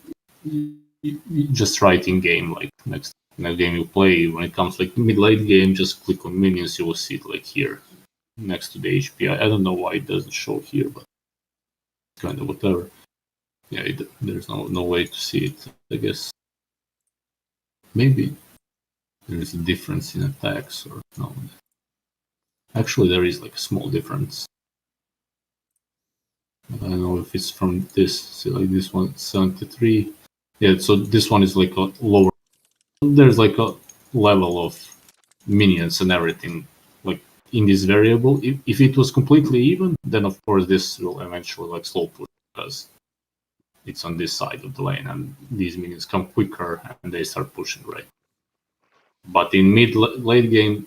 just right in game, like next game you play, when it comes like mid late game, just click on minions, you will see it like here next to the HP. I don't know why it doesn't show here, but kind of whatever. Yeah, there's no way to see it, I guess. Maybe there is a difference in attacks, or no. Actually, there is like a small difference. I don't know if it's from this. See, like this one, 73. Yeah, so this one is like a lower. There's like a level of minions and everything, like in this variable. If it was completely even, then of course this will eventually like slow push, because it's on this side of the lane, and these minions come quicker and they start pushing, right? But in mid late game,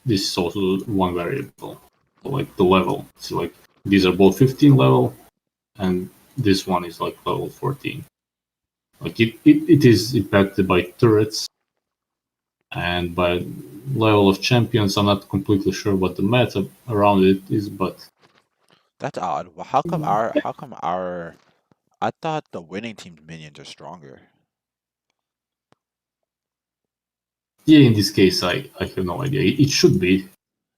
this is also one variable, like the level. So like these are both 15 level, and this one is like level 14. Like it is impacted by turrets and by level of champions. I'm not completely sure what the meta around it is, but That's odd. Well, how come our I thought the winning team's minions are stronger. yeah, in this case, I have no idea. It should be.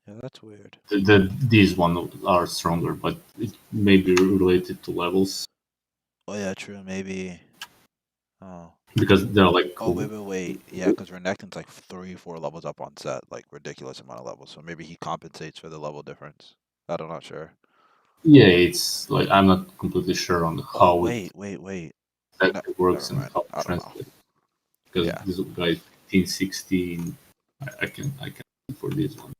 Yeah, that's weird. These ones are stronger, but it may be related to levels, Oh yeah, true. Maybe. Oh. because they're like Oh wait. Yeah, because Renekton's like 3, 4 levels up on set, like ridiculous amount of levels. So maybe he compensates for the level difference. I'm not sure. Yeah, it's like I'm not completely sure on how wait. it works Never and mind. how I it don't know. translates. Because Yeah. this guy 15, 16, I can for this one.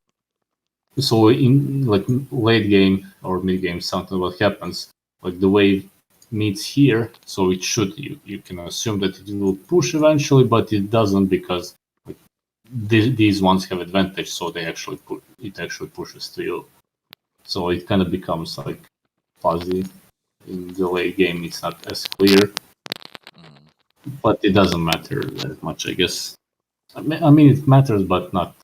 So in like late game or mid game, something what happens, like the wave meets here, so it should you can assume that it will push eventually, but it doesn't, because like these ones have advantage, so they actually actually pushes to you. So it kind of becomes like fuzzy in the late game. It's not as clear, but it doesn't matter that much, I guess. I mean, it matters, but not.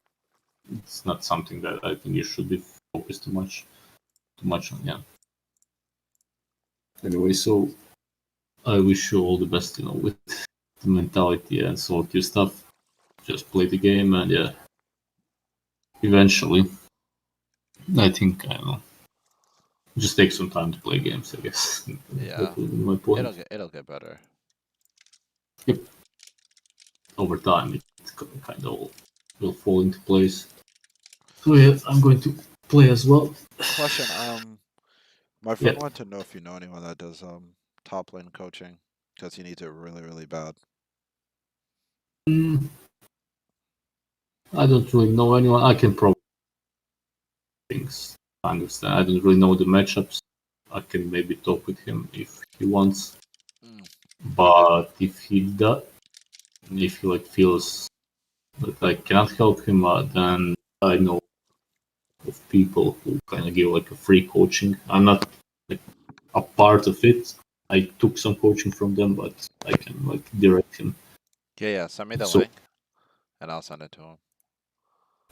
It's not something that I think you should be focused too much on. Yeah. Anyway, so I wish you all the best, with the mentality and solo queue stuff. Just play the game, and yeah, eventually, I think, I don't know, just take some time to play games, I guess. Yeah. That would be my point. It'll get better. Yep. Over time, it kind of will fall into place. So yeah, I'm going to play as well. Question. My friend wanted to know if you know anyone that does top lane coaching, because he needs it really, really bad. I don't really know anyone. I can probably things. I understand. I don't really know the matchups. I can maybe talk with him if he wants. Mm. But if he does, if he like feels that I cannot help him, then I know of people who kind of give like a free coaching. I'm not like a part of it. I took some coaching from them, but I can like direct him. Yeah, send me the So- link, and I'll send it to him.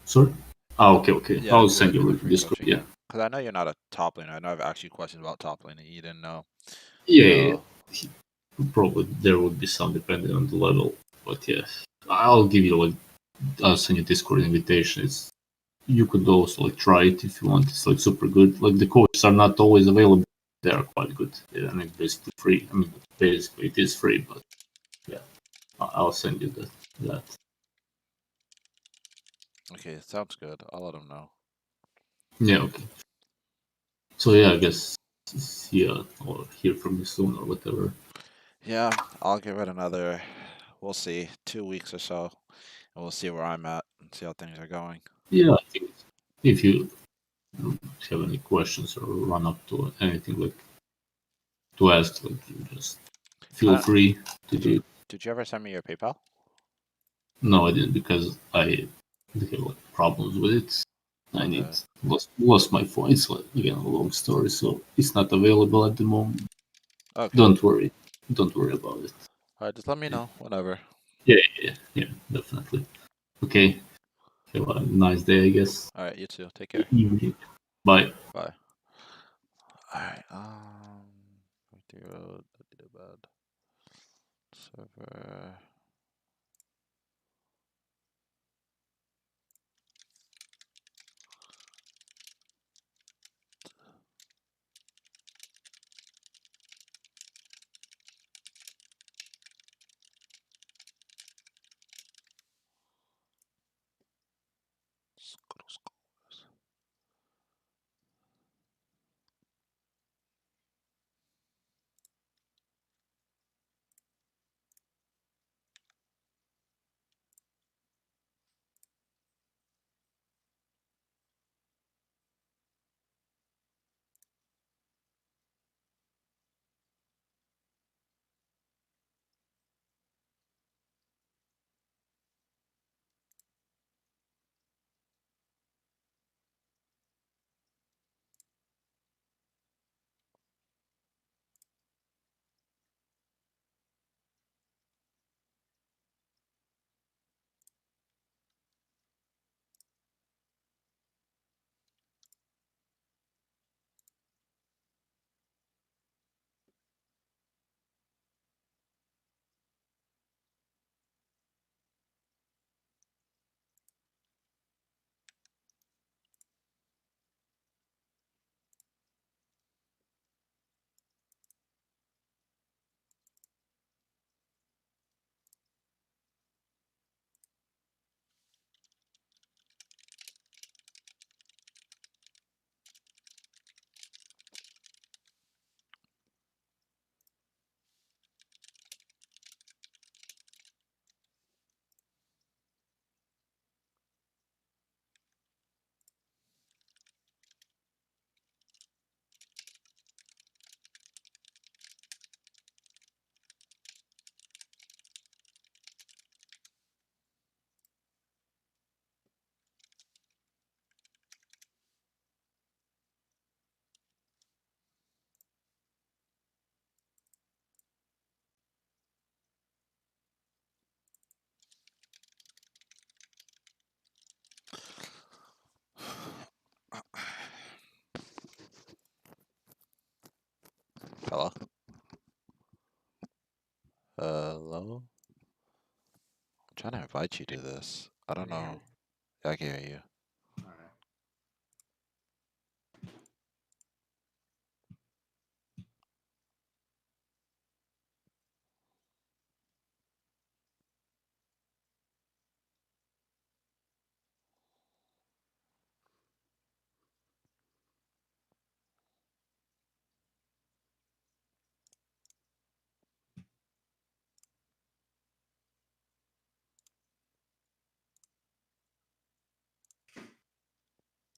Sorry. Okay. Yeah, I'll do send do you the a free Discord. coaching. Yeah. Because I know you're not a top laner. I know I've asked you questions about top laning you didn't know. Yeah. So, Probably there would be some depending on the level, but yeah, I'll give you like I'll send you Discord invitation. It's you could also like try it if you want. It's like super good. Like the coaches are not always available. They are quite good, yeah, and it's basically free. I mean, basically it is free, but yeah, I'll send you that. okay, sounds good. I'll let him know. Yeah, okay. So yeah, I guess see or hear from you soon or whatever. Yeah, I'll give it another, we'll see, 2 weeks or so, and we'll see where I'm at and see how things are going. Yeah, I think if you have any questions or run up to anything like to ask, like you just feel Uh, free to do. Did you ever send me your PayPal? No, I didn't because I have like problems with it. I need Okay. lost my phone. It's like again a long story, so it's not available at the moment. Okay. Don't worry about it. Alright, just let me know whenever. Yeah, definitely. Okay, have a nice day, I guess. Alright, you too. Take care. Evening. Bye. Bye. Alright, road, bad. Server. Hello? Hello? I'm trying to invite you to this. I don't know. Yeah, I can hear you.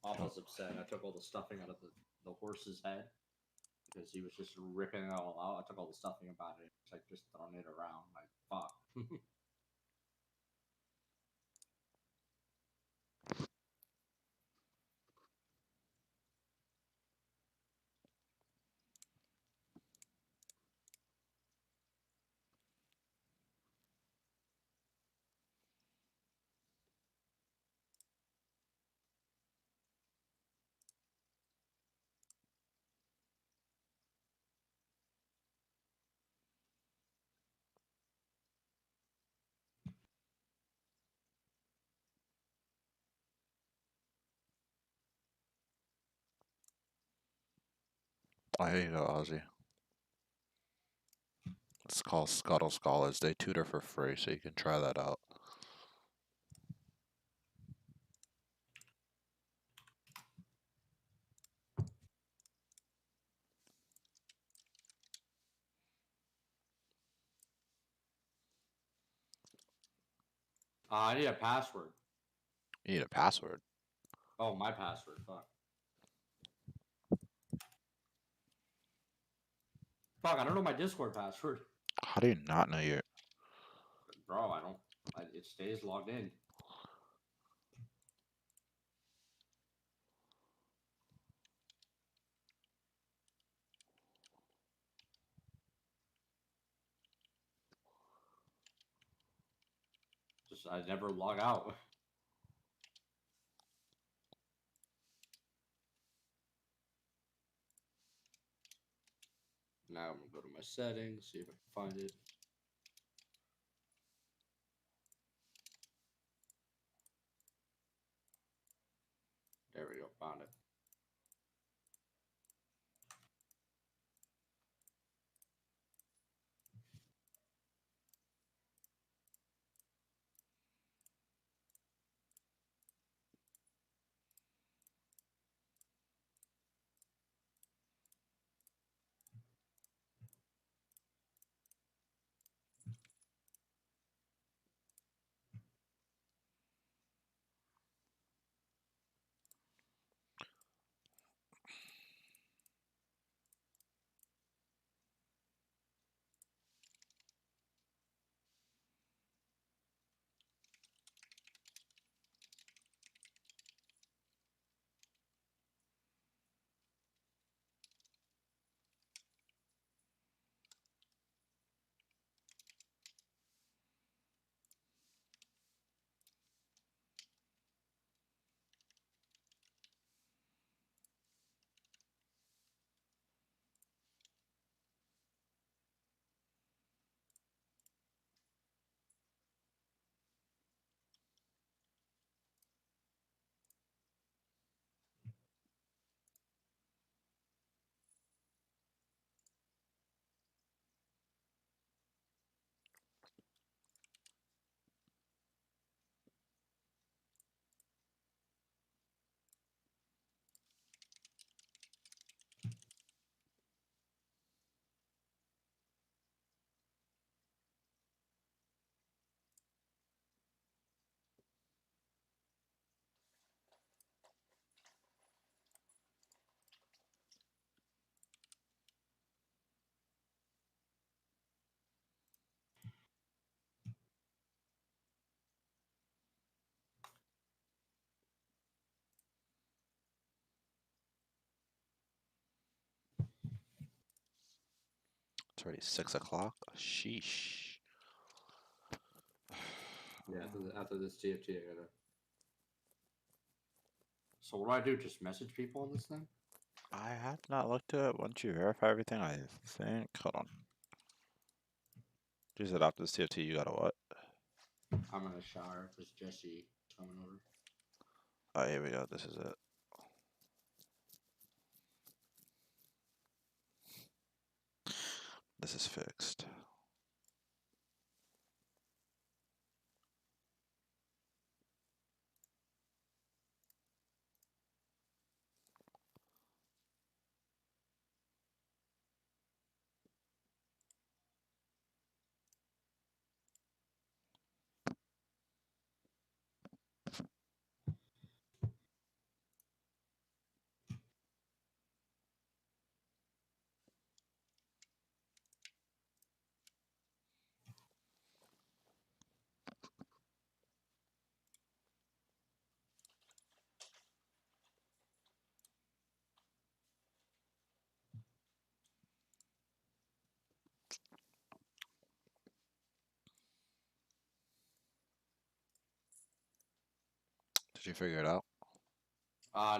Papa's upset. I took all the stuffing out of the horse's head because he was just ripping it all out. I took all the stuffing about it. It's like just throwing it around. Like, fuck. Oh, here you go, Ozzy. It's called Scuttle Scholars. They tutor for free, so you can try that out. I need a password. You need a password. Oh, my password. Fuck. Fuck, I don't know my Discord password. How do you not know your... Bro, I don't. It stays logged in. Just I never log out. Now I'm gonna go to my settings, see if I can find it. There we go, found it. It's already 6 o'clock? Sheesh. Yeah, after this TFT, I gotta. So what do? Just message people on this thing? I have not looked at it. Once you verify everything, I think... Hold on. You said after the CFT, you gotta what? I'm in a shower because Jesse coming over. Oh, here we go. This is it. This is fixed. you figure it out?